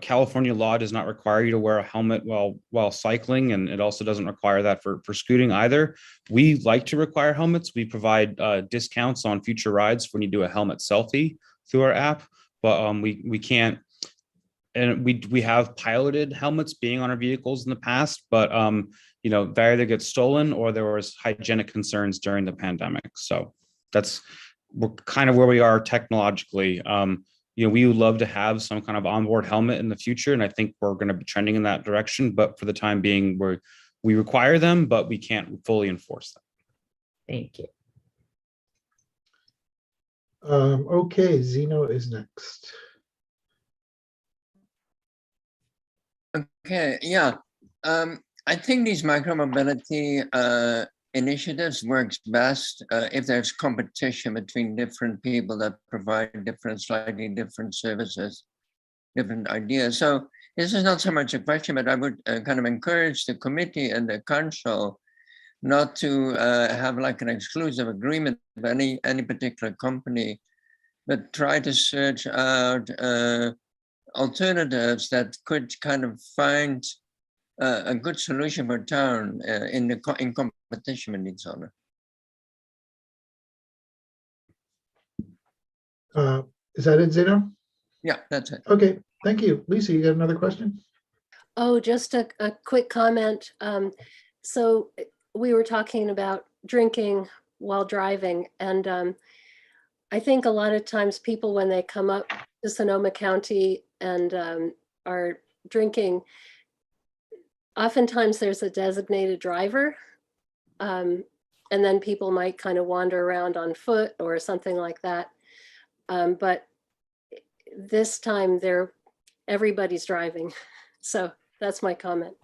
California law does not require you to wear a helmet while cycling, and it also doesn't require that for scooting either. We like to require helmets. We provide discounts on future rides when you do a helmet selfie through our app. But we can't, and we have piloted helmets being on our vehicles in the past, but they either get stolen or there was hygienic concerns during the pandemic. So we're kind of where we are technologically. We would love to have some kind of onboard helmet in the future, and I think we're going to be trending in that direction. But for the time being, we require them, but we can't fully enforce them. Thank you. Okay, Zeno is next. Okay, yeah. I think these micromobility initiatives works best if there's competition between different people that provide slightly different services, different ideas. So this is not so much a question, but I would kind of encourage the committee and the council not to have like an exclusive agreement with any particular company, but try to search out alternatives that could kind of find a good solution for town in competition with each other. Is that it, Zeno? Yeah, that's it. Okay, thank you. Lisa, you got another question? Oh, just a quick comment. So we were talking about drinking while driving, and I think a lot of times people, when they come up to Sonoma County and are drinking, oftentimes there's a designated driver, and then people might kind of wander around on foot or something like that. But this time everybody's driving. So that's my comment.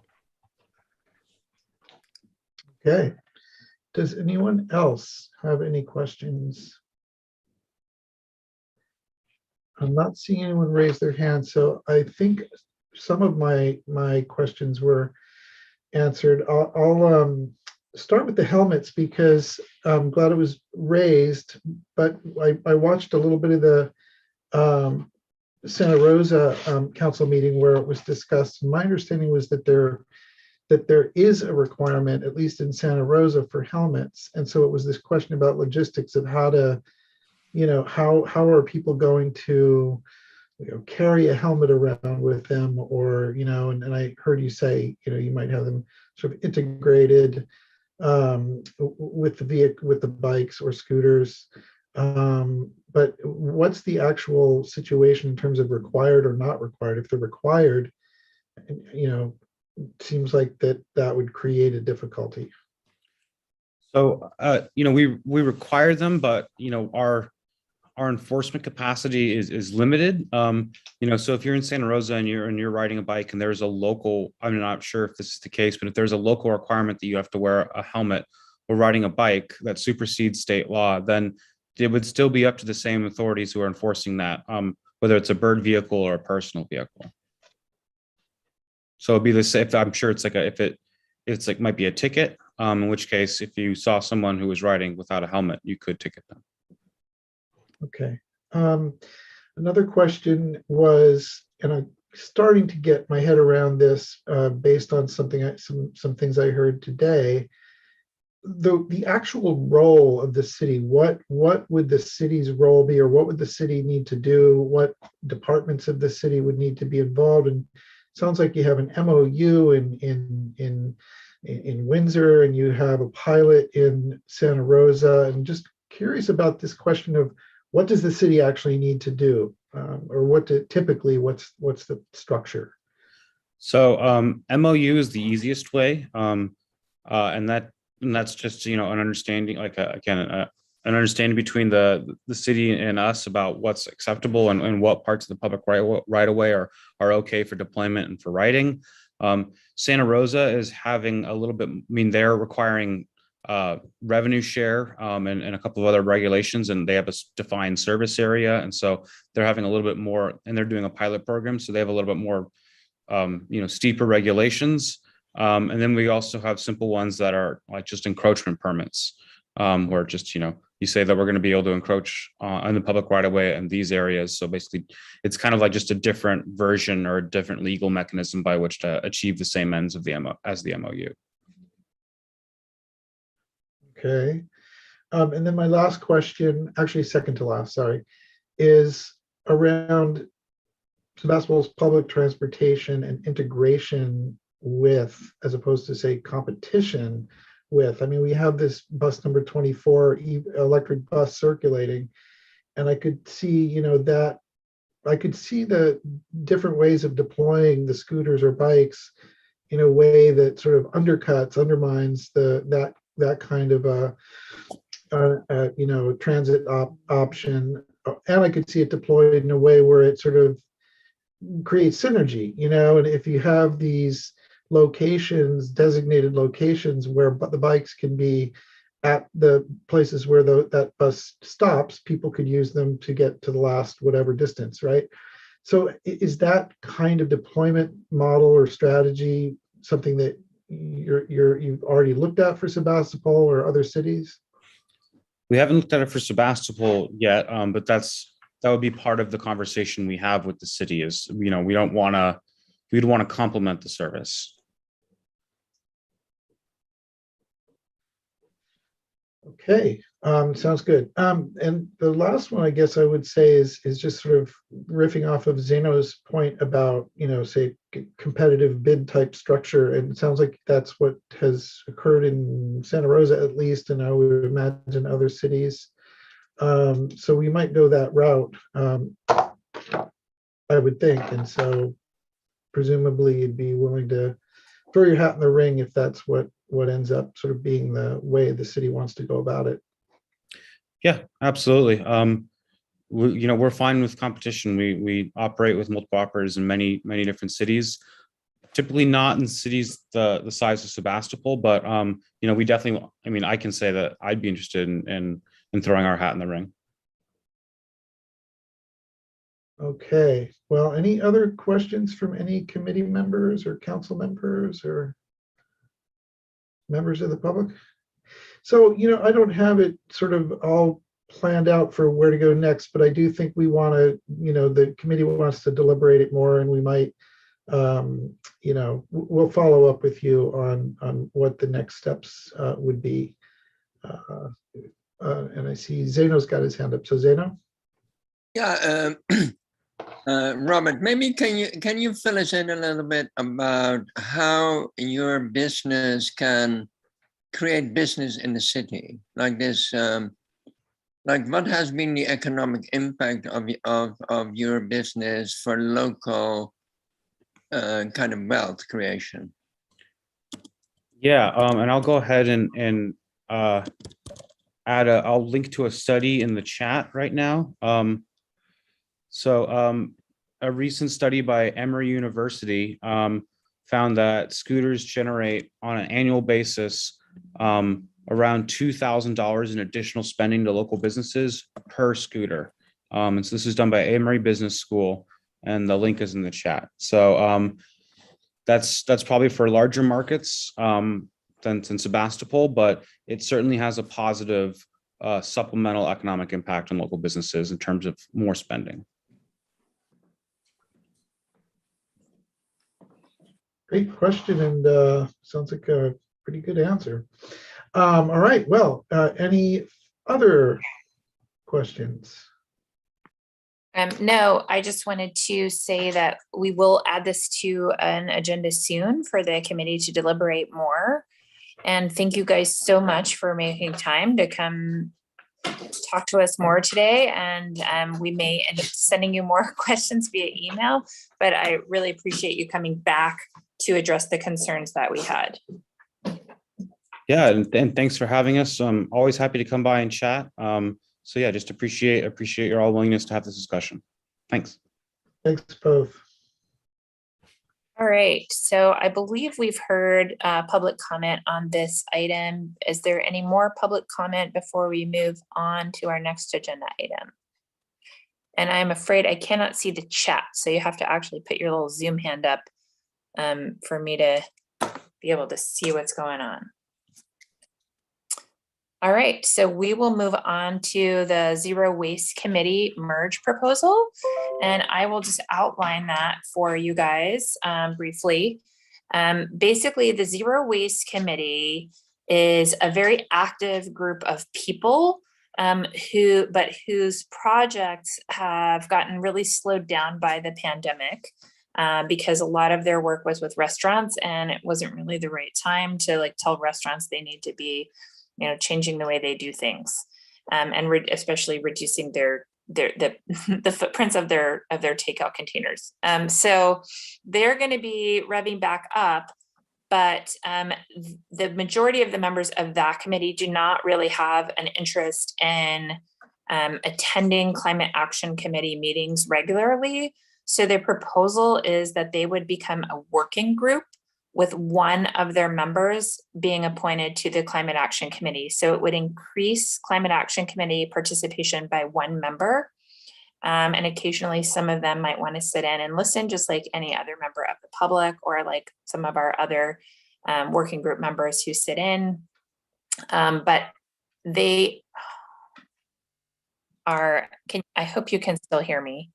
Okay. Does anyone else have any questions? I'm not seeing anyone raise their hand, so I think some of my questions were answered. I'll start with the helmets because I'm glad it was raised, but I watched a little bit of the Santa Rosa council meeting where it was discussed. My understanding was that there is a requirement, at least in Santa Rosa, for helmets. And so it was this question about logistics of how to, how are people going to carry a helmet around with them, or, and I heard you say, you might have them sort of integrated with the bikes or scooters. But what's the actual situation in terms of required or not required? If they're required, it seems like that would create a difficulty. So, we require them, but, our enforcement capacity is limited. So if you're in Santa Rosa and you're riding a bike and there's a local, I'm not sure if this is the case, but if there's a local requirement that you have to wear a helmet or riding a bike that supersedes state law, then it would still be up to the same authorities who are enforcing that, whether it's a bird vehicle or a personal vehicle. So it'd be the same. I'm sure it's like it's like might be a ticket. In which case, if you saw someone who was riding without a helmet, you could ticket them. Okay. Another question was, and I'm starting to get my head around this based on something, some things I heard today. The actual role of the city, what would the city's role be, or what would the city need to do? What departments of the city would need to be involved? And sounds like you have an MOU in Windsor, and you have a pilot in Santa Rosa. And just curious about this question of what does the city actually need to do, or typically what's the structure? So MOU is the easiest way, and that's just an understanding, like an understanding between the city and us about what's acceptable and what parts of the public right away are okay for deployment and for riding. Santa Rosa is having a little bit. I mean, they're requiring revenue share and a couple of other regulations, and they have a defined service area, and so they're having a little bit more. And they're doing a pilot program, so they have a little bit more, steeper regulations. And then we also have simple ones that are like just encroachment permits, where just, you say that we're going to be able to encroach on the public right of way in these areas. So basically, it's kind of like just a different version or a different legal mechanism by which to achieve the same ends of the MOU. Okay. And then my last question, actually second to last, sorry, is around Sebastopol's public transportation and integration with, as opposed to say competition with. I mean, we have this bus number 24 electric bus circulating, and I could see, that I could see the different ways of deploying the scooters or bikes in a way that sort of undermines that kind of a transit option. And I could see it deployed in a way where it sort of creates synergy, and if you have these designated locations where the bikes can be at the places where that bus stops, people could use them to get to the last whatever distance, right? So is that kind of deployment model or strategy something that you've already looked at for Sebastopol or other cities? We haven't looked at it for Sebastopol yet, but that would be part of the conversation we have with the city. Is we'd want to complement the service. Okay, sounds good. And the last one, I guess I would say is just sort of riffing off of Zeno's point about, say, competitive bid type structure. And it sounds like that's what has occurred in Santa Rosa, at least, and I would imagine other cities. So we might go that route, I would think. And so presumably you'd be willing to throw your hat in the ring if that's what ends up sort of being the way the city wants to go about it. Yeah, absolutely. We're fine with competition. We operate with multiple operators in many different cities. Typically not in cities the size of Sebastopol, but we definitely. I mean, I can say that I'd be interested in throwing our hat in the ring. Okay. Well, any other questions from any committee members or council members or members of the public? So, I don't have it sort of all planned out for where to go next, but I do think we want to, the committee wants to deliberate it more, and we might, we'll follow up with you on what the next steps would be. And I see Zeno's got his hand up. So Zeno? Yeah, Robert, maybe can you fill us in a little bit about how your business can create business in the city like this? Like, what has been the economic impact of your business for local kind of wealth creation? Yeah, and I'll go ahead and I'll link to a study in the chat right now. So a recent study by Emory University found that scooters generate on an annual basis around $2,000 in additional spending to local businesses per scooter. And so this is done by Amory Business School, and the link is in the chat. So that's probably for larger markets than Sebastopol, but it certainly has a positive supplemental economic impact on local businesses in terms of more spending. Great question, and sounds like a pretty good answer. All right, well, any other questions? No, I just wanted to say that we will add this to an agenda soon for the committee to deliberate more. And thank you guys so much for making time to come talk to us more today. And we may end up sending you more questions via email, but I really appreciate you coming back to address the concerns that we had. Yeah, and thanks for having us. I'm always happy to come by and chat. So yeah, just appreciate your all willingness to have this discussion. Thanks. Thanks both. All right, so I believe we've heard public comment on this item. Is there any more public comment before we move on to our next agenda item? And I'm afraid I cannot see the chat, so you have to actually put your little Zoom hand up for me to be able to see what's going on. All right, so we will move on to the Zero Waste Committee merge proposal. And I will just outline that for you guys briefly. Basically, the Zero Waste Committee is a very active group of people whose projects have gotten really slowed down by the pandemic because a lot of their work was with restaurants, and it wasn't really the right time to like tell restaurants they need to be, you know, changing the way they do things, and especially reducing the footprints of their takeout containers. So they're going to be revving back up, but the majority of the members of that committee do not really have an interest in attending Climate Action Committee meetings regularly. So their proposal is that they would become a working group with one of their members being appointed to the Climate Action Committee. So it would increase Climate Action Committee participation by one member. And occasionally some of them might want to sit in and listen, just like any other member of the public, or like some of our other working group members who sit in. But they are, I hope you can still hear me.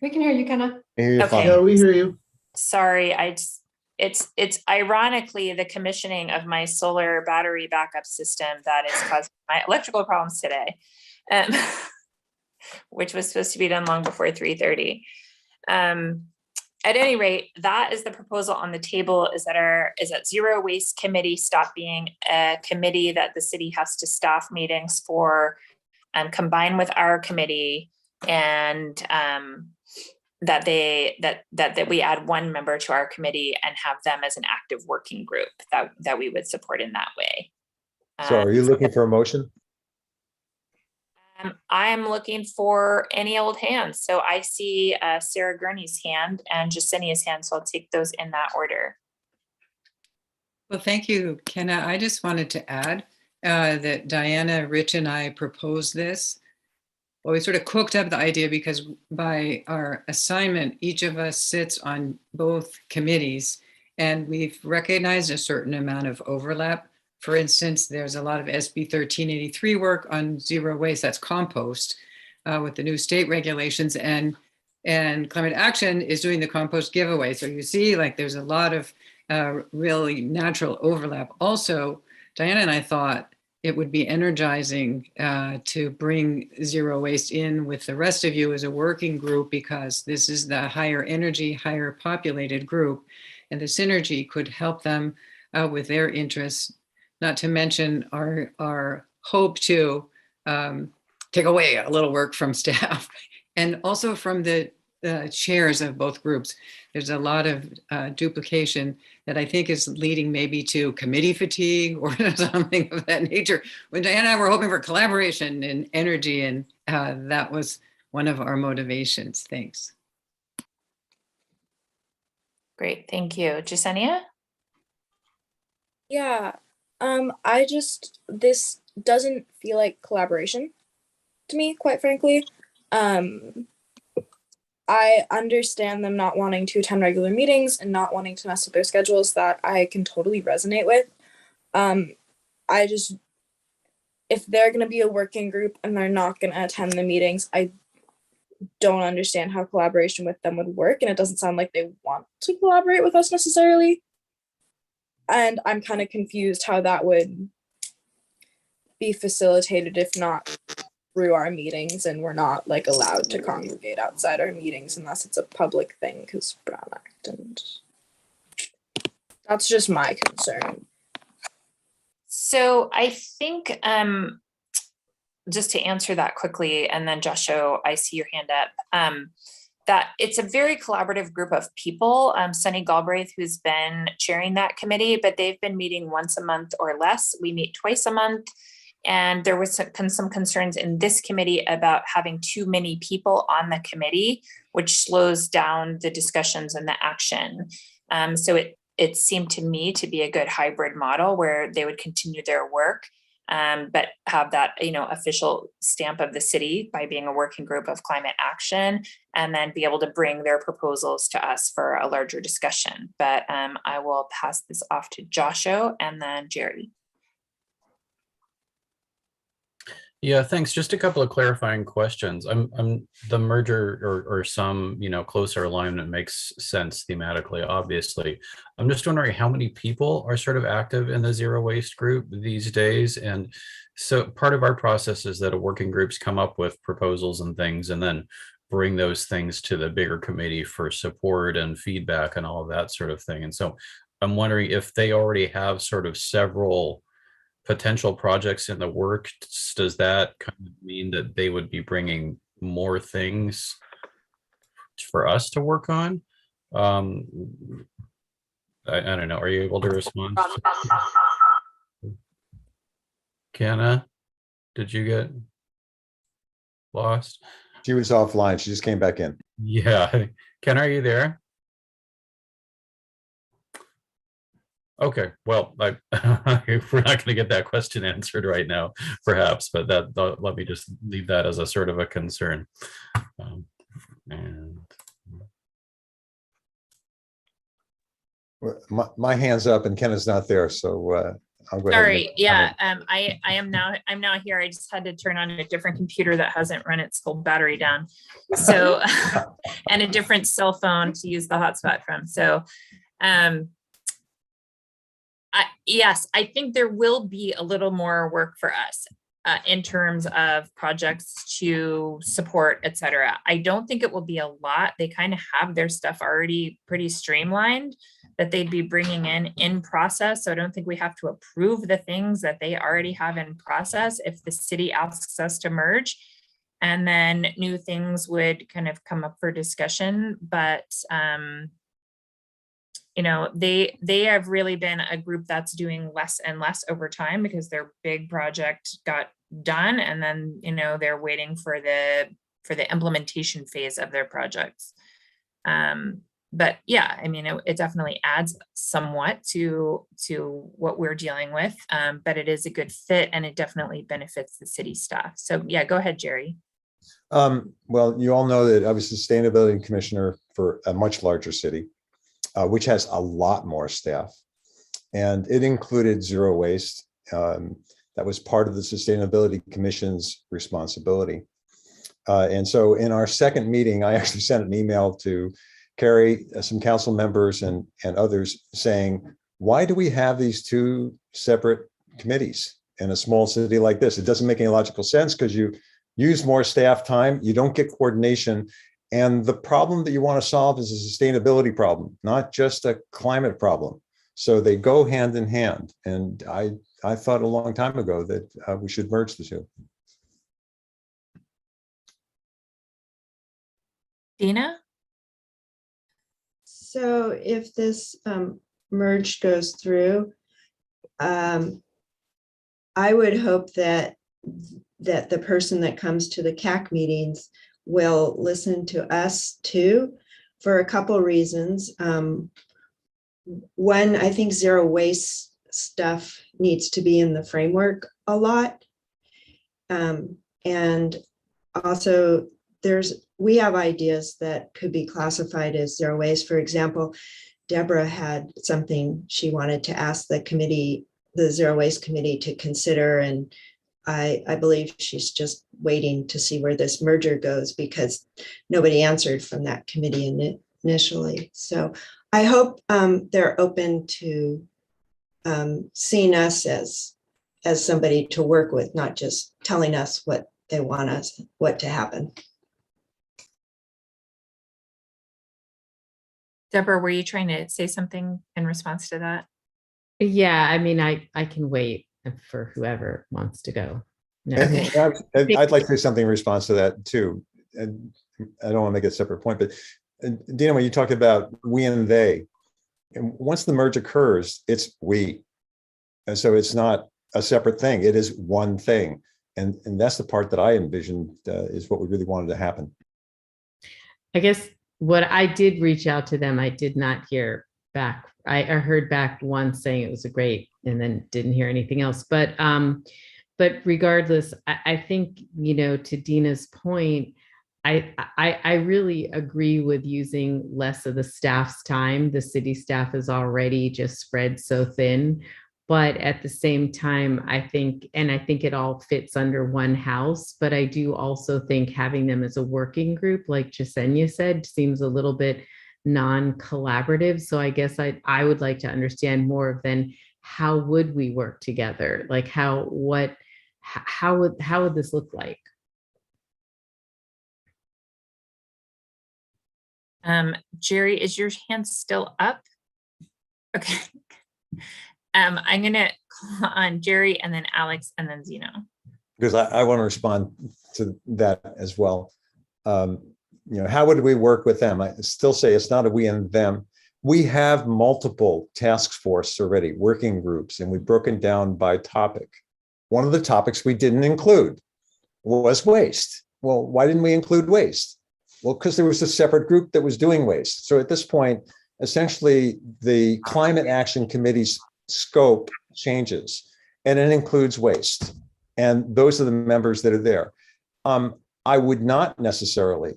We can hear you, Kenna. Okay. Yeah, we hear you. Sorry, it's ironically the commissioning of my solar battery backup system that is causing my electrical problems today, which was supposed to be done long before 3:30. At any rate, that is the proposal on the table, is that Zero Waste Committee stop being a committee that the city has to staff meetings for and combine with our committee, and that we add one member to our committee and have them as an active working group that we would support in that way. So are you looking for a motion? I'm looking for any old hands. So I see Sarah Gurney's hand and Jasinia's hand, so I'll take those in that order. Well, thank you, Kenna. I just wanted to add that Diana, Rich, and I proposed this. Well, we sort of cooked up the idea because by our assignment, each of us sits on both committees, and we've recognized a certain amount of overlap. For instance, there's a lot of SB 1383 work on zero waste, that's compost, with the new state regulations, and Climate Action is doing the compost giveaway. So you see, like, there's a lot of really natural overlap. Also, Diana and I thought it would be energizing to bring zero waste in with the rest of you as a working group, because this is the higher energy, higher populated group, and the synergy could help them with their interests, not to mention our hope to take away a little work from staff and also from the chairs of both groups. There's a lot of duplication that I think is leading maybe to committee fatigue or something of that nature. When Diana and I were hoping for collaboration and energy, and that was one of our motivations. Thanks. Great, thank you. Jasenia? Yeah. This doesn't feel like collaboration to me, quite frankly. I understand them not wanting to attend regular meetings and not wanting to mess with their schedules. That I can totally resonate with. I just, if they're going to be a working group and they're not going to attend the meetings, I don't understand how collaboration with them would work. And it doesn't sound like they want to collaborate with us necessarily. And I'm kind of confused how that would be facilitated if not through our meetings, and we're not like allowed to congregate outside our meetings unless it's a public thing because Brown Act, and that's just my concern. So I think just to answer that quickly, and then Joshua, I see your hand up, that it's a very collaborative group of people. Sunny Galbraith, who's been chairing that committee, but they've been meeting once a month or less. We meet twice a month. And there was some concerns in this committee about having too many people on the committee, which slows down the discussions and the action. So it seemed to me to be a good hybrid model where they would continue their work, but have that, official stamp of the city by being a working group of climate action, and then be able to bring their proposals to us for a larger discussion. But I will pass this off to Joshua and then Jerry. Yeah, thanks. Just a couple of clarifying questions. The merger or some, closer alignment makes sense thematically, obviously. I'm just wondering how many people are sort of active in the zero waste group these days. And so part of our process is that working groups come up with proposals and things and then bring those things to the bigger committee for support and feedback and all of that sort of thing. And so I'm wondering if they already have sort of several potential projects in the works, does that kind of mean that they would be bringing more things for us to work on? I don't know. Are you able to respond? Kenna, did you get lost? She was offline. She just came back in. Yeah. Ken, are you there? Okay, well, we're not going to get that question answered right now, perhaps, but let me just leave that as a sort of a concern. And my hand's up and Ken is not there, so I'll go ahead. Sorry, yeah, I'm now here. I just had to turn on a different computer that hasn't run its full battery down, so and a different cell phone to use the hotspot from. So, yes, I think there will be a little more work for us in terms of projects to support, et cetera. I don't think it will be a lot. They kind of have their stuff already pretty streamlined that they'd be bringing in process. So I don't think we have to approve the things that they already have in process if the city asks us to merge. And then new things would kind of come up for discussion. But they have really been a group that's doing less and less over time because their big project got done, and then they're waiting for the implementation phase of their projects. But yeah, I mean, it definitely adds somewhat to what we're dealing with, but it is a good fit and it definitely benefits the city staff. So yeah, go ahead, Jerry. Well, you all know that I was sustainability commissioner for a much larger city, which has a lot more staff, and it included zero waste. That was part of the Sustainability Commission's responsibility. And so in our second meeting, I actually sent an email to Carrie, some council members and others saying, why do we have these two separate committees in a small city like this? It doesn't make any logical sense because you use more staff time, you don't get coordination. And the problem that you want to solve is a sustainability problem, not just a climate problem. So they go hand in hand. And I thought a long time ago that we should merge the two. Dina? So if this merge goes through, I would hope that the person that comes to the CAC meetings will listen to us too, for a couple reasons. One, I think zero waste stuff needs to be in the framework a lot. And also we have ideas that could be classified as zero waste. For example, Deborah had something she wanted to ask the committee, the Zero Waste Committee, to consider. And I believe she's just waiting to see where this merger goes because nobody answered from that committee initially. So I hope they're open to seeing us as somebody to work with, not just telling us what they want what to happen. Deborah, were you trying to say something in response to that? Yeah, I mean, I can wait for whoever wants to go. No. Okay. I'd like to say something in response to that too. And I don't want to make a separate point, but Dina, when you talk about we and they, and once the merge occurs, it's we. And so it's not a separate thing. It is one thing. And that's the part that I envisioned is what we really wanted to happen. I guess what I did reach out to them, I did not hear back. I heard back once saying it was a great, and then didn't hear anything else. But regardless, I think, you know, to Dina's point, I really agree with using less of the staff's time. The city staff is already just spread so thin. But at the same time, I think it all fits under one house. But I do also think having them as a working group, like Jasenia said, seems a little bit non-collaborative. So I guess I would like to understand more of then how would we work together? Like how would this look like? Jerry, is your hand still up? Okay. I'm gonna call on Jerry and then Alex and then Zeno. Because I want to respond to that as well. You know, how would we work with them? I still say it's not a we and them. We have multiple task force already, working groups, and we've broken down by topic. One of the topics we didn't include was waste. Well, why didn't we include waste? Well, because there was a separate group that was doing waste. So at this point, essentially, the Climate Action Committee's scope changes, and it includes waste. And those are the members that are there. I would not necessarily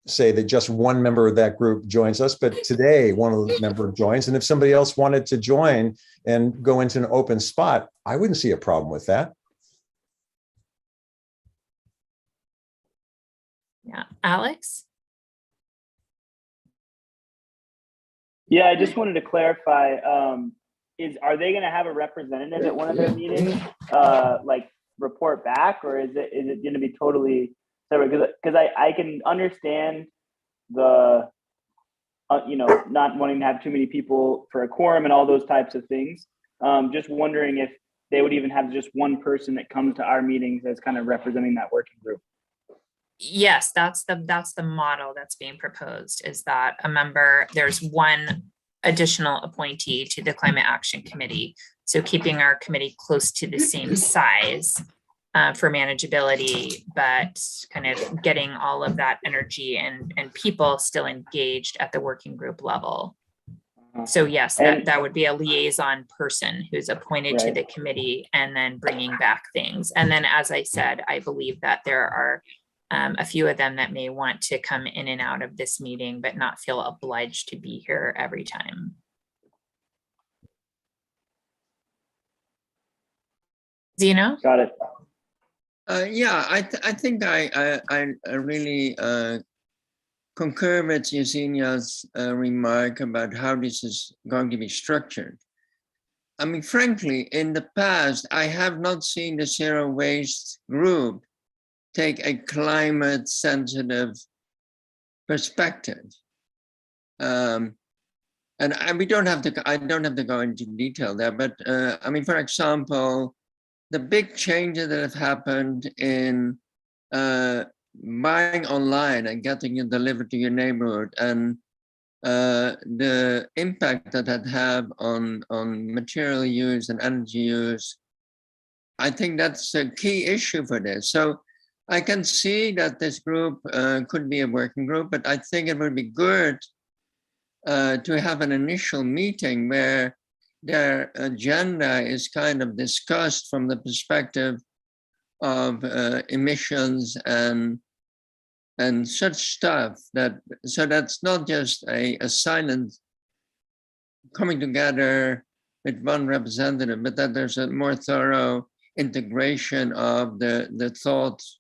say that just one member of that group joins us, but today one of the members joins. And if somebody else wanted to join and go into an open spot, I wouldn't see a problem with that. Yeah, Alex? Yeah, I just wanted to clarify, are they going to have a representative at one of their meetings, like report back, or is it going to be totally separate? Because I can understand the, not wanting to have too many people for a quorum and all those types of things. Just wondering if they would even have just one person that comes to our meetings as kind of representing that working group. Yes, that's the model that's being proposed, is that there's one additional appointee to the Climate Action Committee. So keeping our committee close to the same size for manageability, but kind of getting all of that energy and people still engaged at the working group level. So yes, that would be a liaison person who's appointed to the committee and then bringing back things. And then, as I said, I believe that there are a few of them that may want to come in and out of this meeting, but not feel obliged to be here every time. Zeno? Got it. Yeah, I think I really concur with Yesenia's remark about how this is going to be structured. I mean, frankly, in the past, I have not seen the zero waste group take a climate sensitive perspective. And we don't have to, I don't have to go into detail there, but I mean, for example, the big changes that have happened in buying online and getting it delivered to your neighborhood, and the impact that have on material use and energy use, I think that's a key issue for this. So I can see that this group could be a working group, but I think it would be good to have an initial meeting where their agenda is kind of discussed from the perspective of emissions and such stuff, that so that's not just a silent coming together with one representative, but that there's a more thorough integration of the thoughts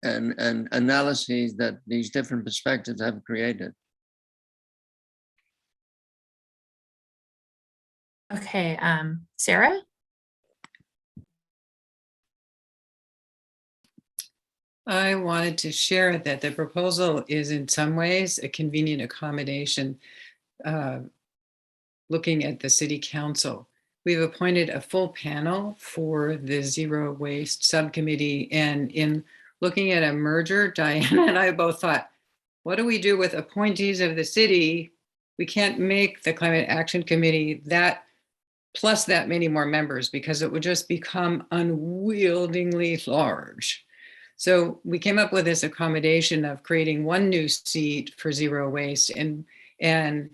and analyses that these different perspectives have created. Okay, Sarah? I wanted to share that the proposal is in some ways a convenient accommodation, looking at the city council. We've appointed a full panel for the zero waste subcommittee, and in looking at a merger, Diana and I both thought, what do we do with appointees of the city? We can't make the climate action committee that plus that many more members, because it would just become unwieldingly large. So we came up with this accommodation of creating one new seat for zero waste and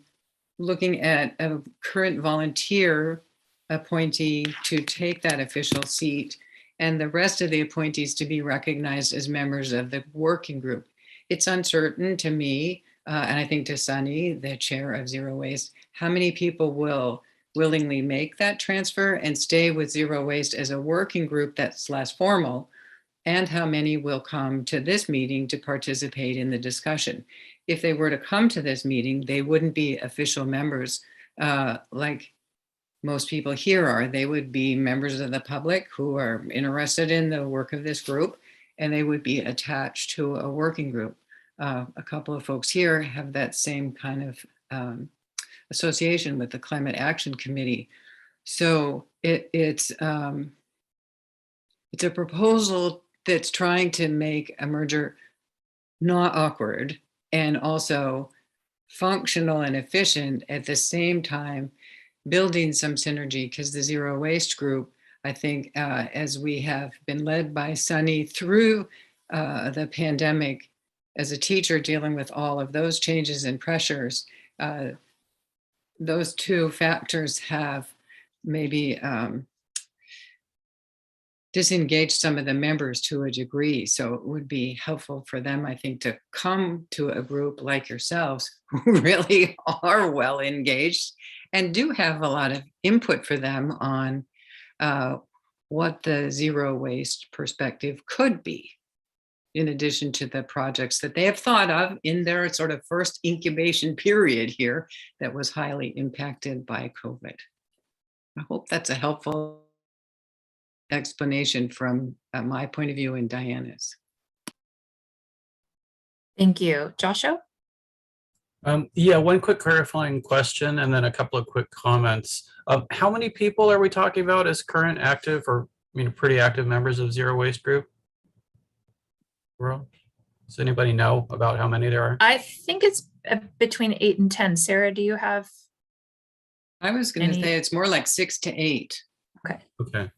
looking at a current volunteer appointee to take that official seat, and the rest of the appointees to be recognized as members of the working group. It's uncertain to me, and I think to Sunny, the chair of Zero Waste, how many people will willingly make that transfer and stay with Zero Waste as a working group that's less formal, and how many will come to this meeting to participate in the discussion. If they were to come to this meeting, they wouldn't be official members like most people here are. They would be members of the public who are interested in the work of this group, and they would be attached to a working group. A couple of folks here have that same kind of association with the Climate Action Committee. So it's a proposal that's trying to make a merger not awkward and also functional and efficient at the same time, building some synergy, because the zero waste group, I think, as we have been led by Sunny through the pandemic, as a teacher dealing with all of those changes and pressures, those two factors have maybe disengage some of the members to a degree. So it would be helpful for them, I think, to come to a group like yourselves who really are well engaged and do have a lot of input for them on what the zero waste perspective could be, in addition to the projects that they have thought of in their sort of first incubation period here that was highly impacted by COVID. I hope that's a helpful explanation from my point of view and Diana's. Thank you. Joshua? Yeah, one quick clarifying question and then a couple of quick comments. How many people are we talking about as current active or pretty active members of Zero Waste Group? Does anybody know about how many there are? I think it's between 8 and 10. Sarah, do you have? I was going to say it's more like 6 to 8. Okay.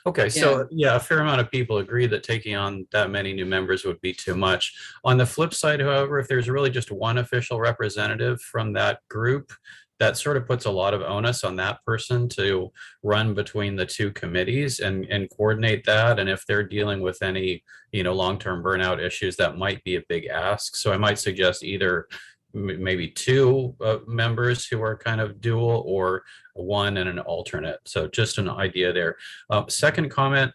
Okay, so yeah, a fair amount of people agree that taking on that many new members would be too much. On the flip side, however, if there's really just one official representative from that group, that sort of puts a lot of onus on that person to run between the two committees and coordinate that. And if they're dealing with any, long-term burnout issues, that might be a big ask. So I might suggest either maybe 2 members who are kind of dual, or 1 and an alternate. So just an idea there. Second comment,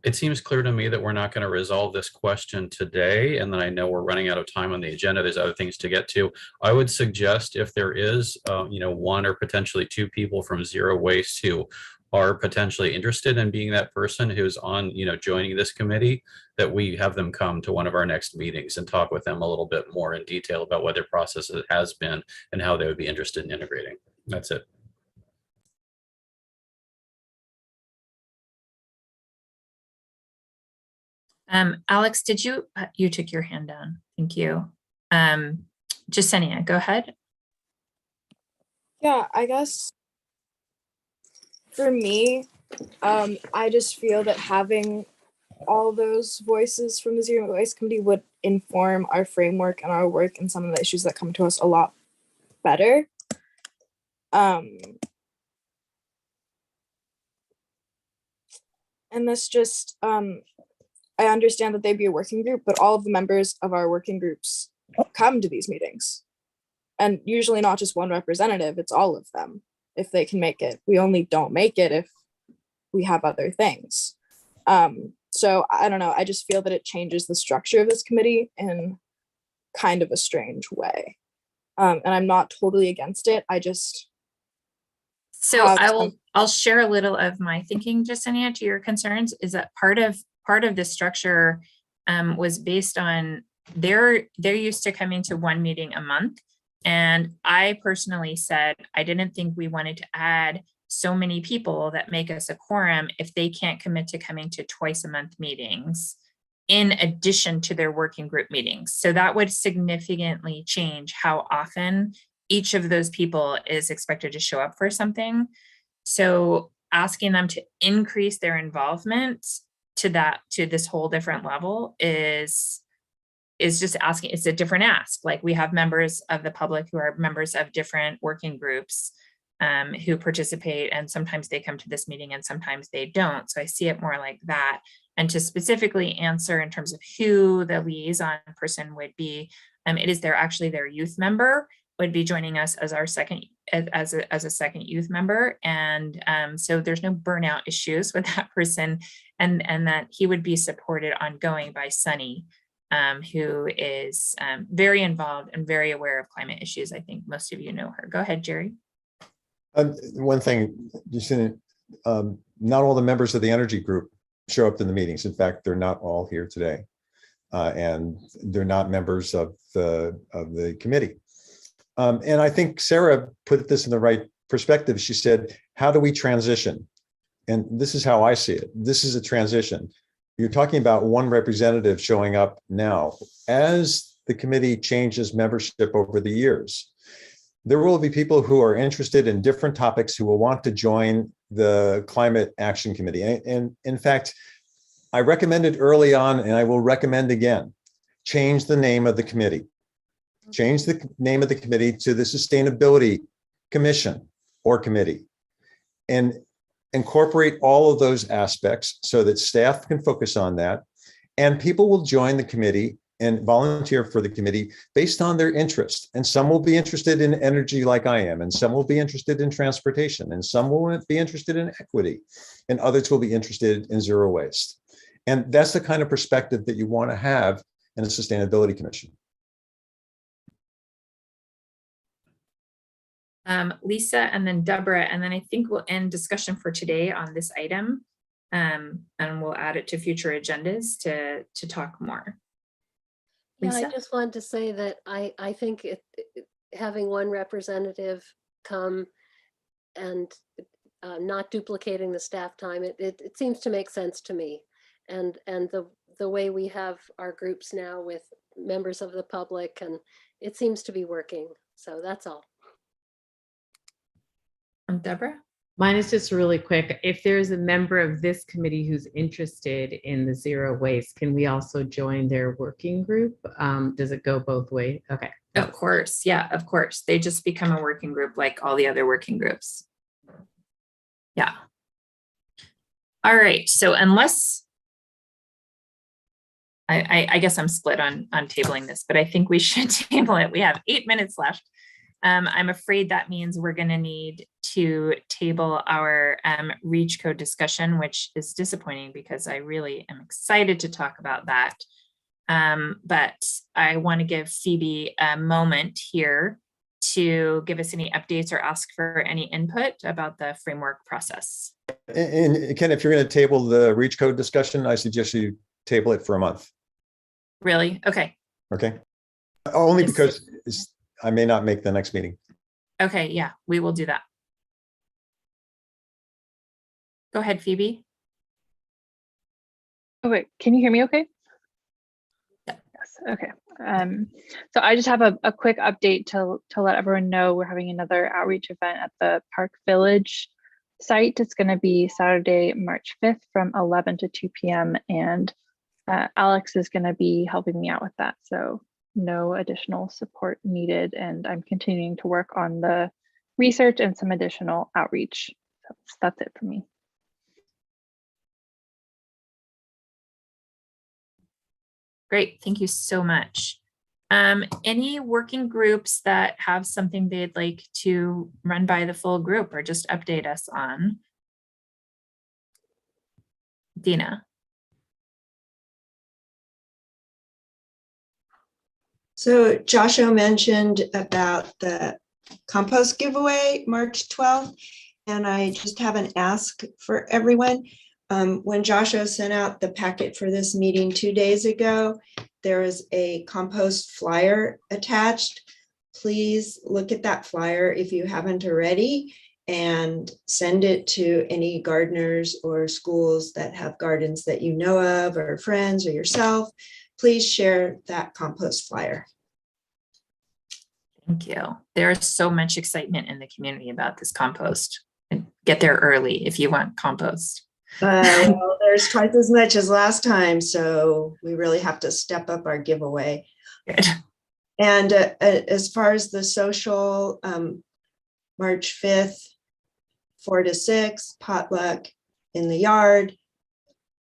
it seems clear to me that we're not going to resolve this question today, and then I know we're running out of time on the agenda. There's other things to get to. I would suggest if there is, 1 or potentially 2 people from Zero Waste who are potentially interested in being that person who's on, joining this committee, that we have them come to one of our next meetings and talk with them a little bit more in detail about what their process has been and how they would be interested in integrating. That's it. Alex, did you took your hand down? Thank you. Jasenia, go ahead. Yeah, I guess for me, I just feel that having all those voices from the Zero Waste Committee would inform our framework and our work and some of the issues that come to us a lot better. and this just, I understand that they'd be a working group, but all of the members of our working groups come to these meetings. And usually not just one representative, it's all of them, if they can make it. We only don't make it if we have other things. So I don't know, I just feel that it changes the structure of this committee in kind of a strange way. And I'm not totally against it. I just So have I'll share a little of my thinking, Jasenia, to your concerns, is that part of the structure was based on they're used to coming to one meeting a month. And I personally said I didn't think we wanted to add so many people that make us a quorum if they can't commit to coming to twice a month meetings in addition to their working group meetings. So that would significantly change how often each of those people is expected to show up for something. So asking them to increase their involvement to this whole different level is just asking, it's a different ask. Like, we have members of the public who are members of different working groups who participate, and sometimes they come to this meeting and sometimes they don't. So I see it more like that. And to specifically answer in terms of who the liaison person would be, it is actually their youth member would be joining us as our second, as a second youth member. And so there's no burnout issues with that person, and that he would be supported ongoing by Sunny, who is very involved and very aware of climate issues. I think most of you know her. Go ahead, Jerry. One thing, not all the members of the energy group show up in the meetings. In fact, they're not all here today, and they're not members of the committee. And I think Sarah put this in the right perspective. She said, how do we transition? And this is how I see it. This is a transition. You're talking about one representative showing up now. As the committee changes membership over the years, there will be people who are interested in different topics who will want to join the Climate Action Committee. And in fact, I recommended early on, and I will recommend again, change the name of the committee. Change the name of the committee to the Sustainability Commission or Committee, and incorporate all of those aspects so that staff can focus on that, and people will join the committee and volunteer for the committee based on their interest. And some will be interested in energy like I am, and some will be interested in transportation, and some will be interested in equity, and others will be interested in zero waste. And that's the kind of perspective that you want to have in a sustainability commission. Lisa, and then Deborah, and then I think we'll end discussion for today on this item, and we'll add it to future agendas to talk more. Yeah, Lisa? I just wanted to say that I think having one representative come and not duplicating the staff time, it seems to make sense to me. And the way we have our groups now with members of the public, and it seems to be working. So that's all. Deborah? Mine is just really quick. If there's a member of this committee who's interested in the zero waste, can we also join their working group? Does it go both ways? Okay. Of course. Yeah, of course. They just become a working group like all the other working groups. Yeah. All right. So unless I guess I'm split on tabling this, but I think we should table it. We have 8 minutes left. I'm afraid that means we're going to need to table our REACH code discussion, which is disappointing because I really am excited to talk about that. But I want to give Phoebe a moment here to give us any updates or ask for any input about the framework process. And Ken, if you're going to table the REACH code discussion, I suggest you table it for a month. Really? Okay. Okay. Only Yes. because I may not make the next meeting. Okay. Yeah, we will do that. Go ahead, Phoebe. Oh, wait, can you hear me okay? Yes, okay. So I just have a quick update to let everyone know we're having another outreach event at the Park Village site. It's going to be Saturday, March 5th from 11 to 2 p.m. And Alex is going to be helping me out with that. So no additional support needed. And I'm continuing to work on the research and some additional outreach. So that's it for me. Great, thank you so much. Any working groups that have something they'd like to run by the full group or just update us on? Dina. So Joshua mentioned about the compost giveaway March 12th, and I just have an ask for everyone. When Joshua sent out the packet for this meeting 2 days ago, there is a compost flyer attached. Please look at that flyer if you haven't already and send it to any gardeners or schools that have gardens that you know of, or friends or yourself. Please share that compost flyer. Thank you. There is so much excitement in the community about this compost. And get there early if you want compost. Well, there's twice as much as last time, so we really have to step up our giveaway. Good. And as far as the social, March 5th, 4 to 6, potluck in the yard.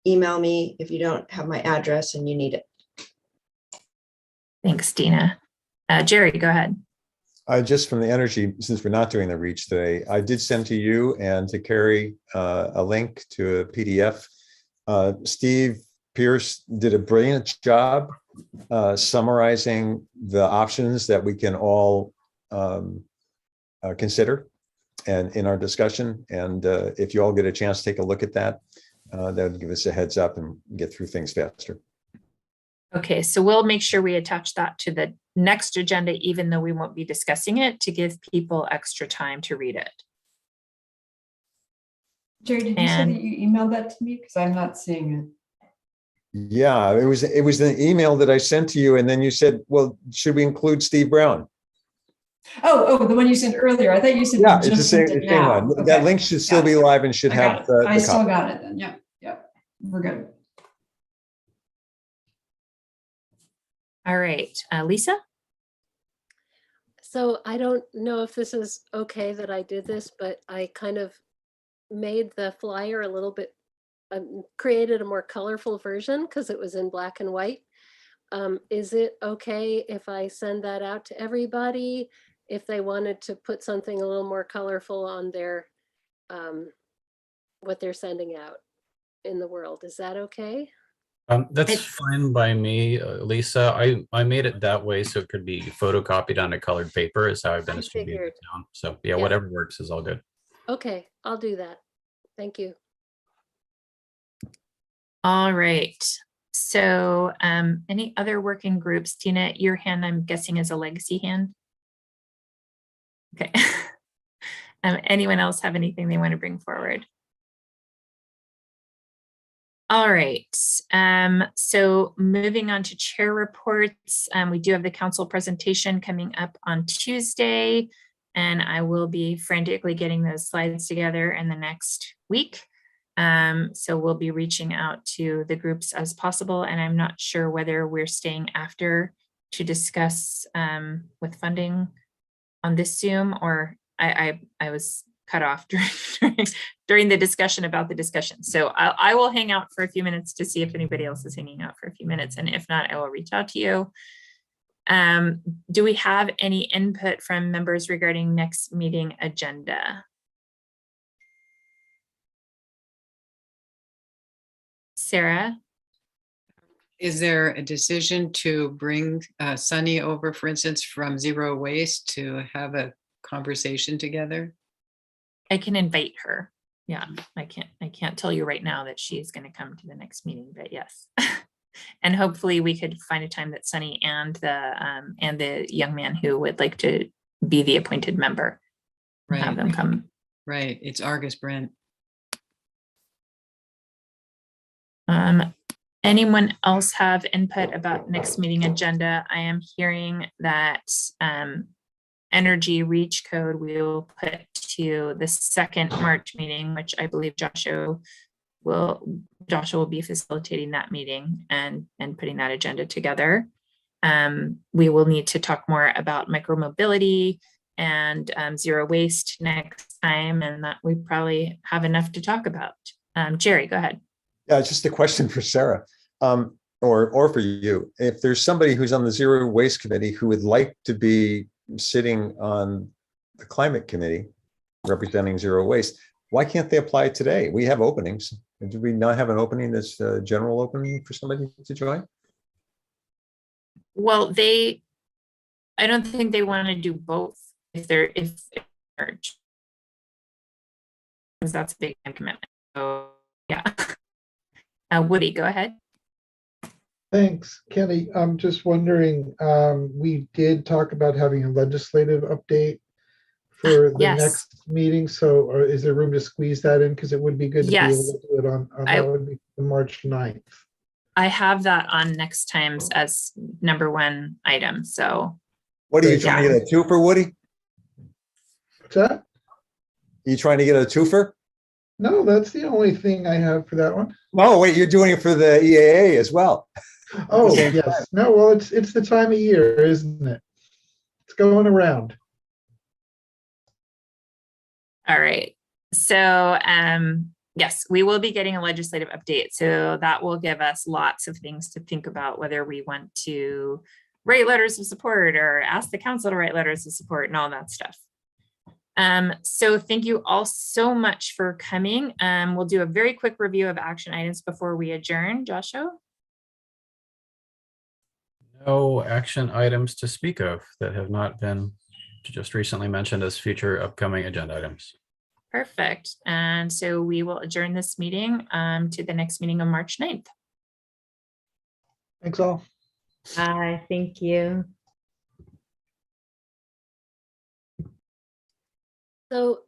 Email me if you don't have my address and you need it. Thanks, Dina. Jerry, go ahead. Just from the energy, since we're not doing the reach today, I did send to you and to Carrie a link to a PDF. Steve Pierce did a brilliant job summarizing the options that we can all consider and in our discussion. And if you all get a chance to take a look at that, that would give us a heads up and get through things faster. Okay, so we'll make sure we attach that to the next agenda, even though we won't be discussing it, to give people extra time to read it. Jerry, did you say that you emailed that to me? Because I'm not seeing it. Yeah, it was the email that I sent to you, and then you said, well, should we include Steve Brown? Oh, the one you sent earlier. I thought you said Yeah, you it's just the sent same, it same now. one. Okay. That link should still be live and should have the I still copy. got it then. Yep. We're good. All right, Lisa? So I don't know if this is okay that I did this, but I kind of made the flyer a little bit, created a more colorful version because it was in black and white. Is it okay if I send that out to everybody? If they wanted to put something a little more colorful on their, what they're sending out in the world, is that okay? That's fine by me, Lisa. I made it that way so it could be photocopied on a colored paper is how I've been distributing it down. So yeah, whatever works is all good. Okay, I'll do that. Thank you. All right. So any other working groups? Tina, your hand, I'm guessing, is a legacy hand. Okay. Anyone else have anything they want to bring forward? All right. So moving on to chair reports, we do have the council presentation coming up on Tuesday, and I will be frantically getting those slides together in the next week. So we'll be reaching out to the groups as possible, and I'm not sure whether we're staying after to discuss with funding on this Zoom, or I was cut off during the discussion about the discussion. So I will hang out for a few minutes to see if anybody else is hanging out for a few minutes. And if not, I will reach out to you. Do we have any input from members regarding next meeting agenda? Sarah? Is there a decision to bring Sunny over, for instance, from Zero Waste to have a conversation together? I can invite her. Yeah, I can't tell you right now that she's going to come to the next meeting, but yes. And hopefully we could find a time that Sunny and the young man who would like to be the appointed member, right, have them come. Right, it's Argus Brent. Anyone else have input about next meeting agenda? I am hearing that energy reach code we will put to the second March meeting, which I believe Joshua will be facilitating that meeting and putting that agenda together. We will need to talk more about micromobility and zero waste next time, and that we probably have enough to talk about. Jerry, go ahead. Yeah, just a question for Sarah. or for you, if there's somebody who's on the Zero Waste Committee who would like to be sitting on the Climate Committee representing zero waste, why can't they apply today? We have openings. Do we not have an opening that's a general opening for somebody to join? Well, I don't think they want to do both if merged. Because that's a big commitment. So yeah. Woody, go ahead. Thanks, Kenny. I'm just wondering, we did talk about having a legislative update for the Yes. next meeting. So is there room to squeeze that in? Because it would be good to be able Yes. to do it on that would be March 9th. I have that on next times as number one item. So What are you Great. trying to get a twofer, Woody? What's that? Are you trying to get a twofer? No, that's the only thing I have for that one. Oh, wait, you're doing it for the EAA as well. Oh, same yes. No, well, it's the time of year, isn't it? It's going around. all right. So yes, we will be getting a legislative update. So that will give us lots of things to think about, whether we want to write letters of support or ask the council to write letters of support and all that stuff. So thank you all so much for coming. We'll do a very quick review of action items before we adjourn. Joshua? No action items to speak of that have not been just recently mentioned as future upcoming agenda items. Perfect. And so we will adjourn this meeting to the next meeting on March 9th. Thanks all. Bye. Thank you. So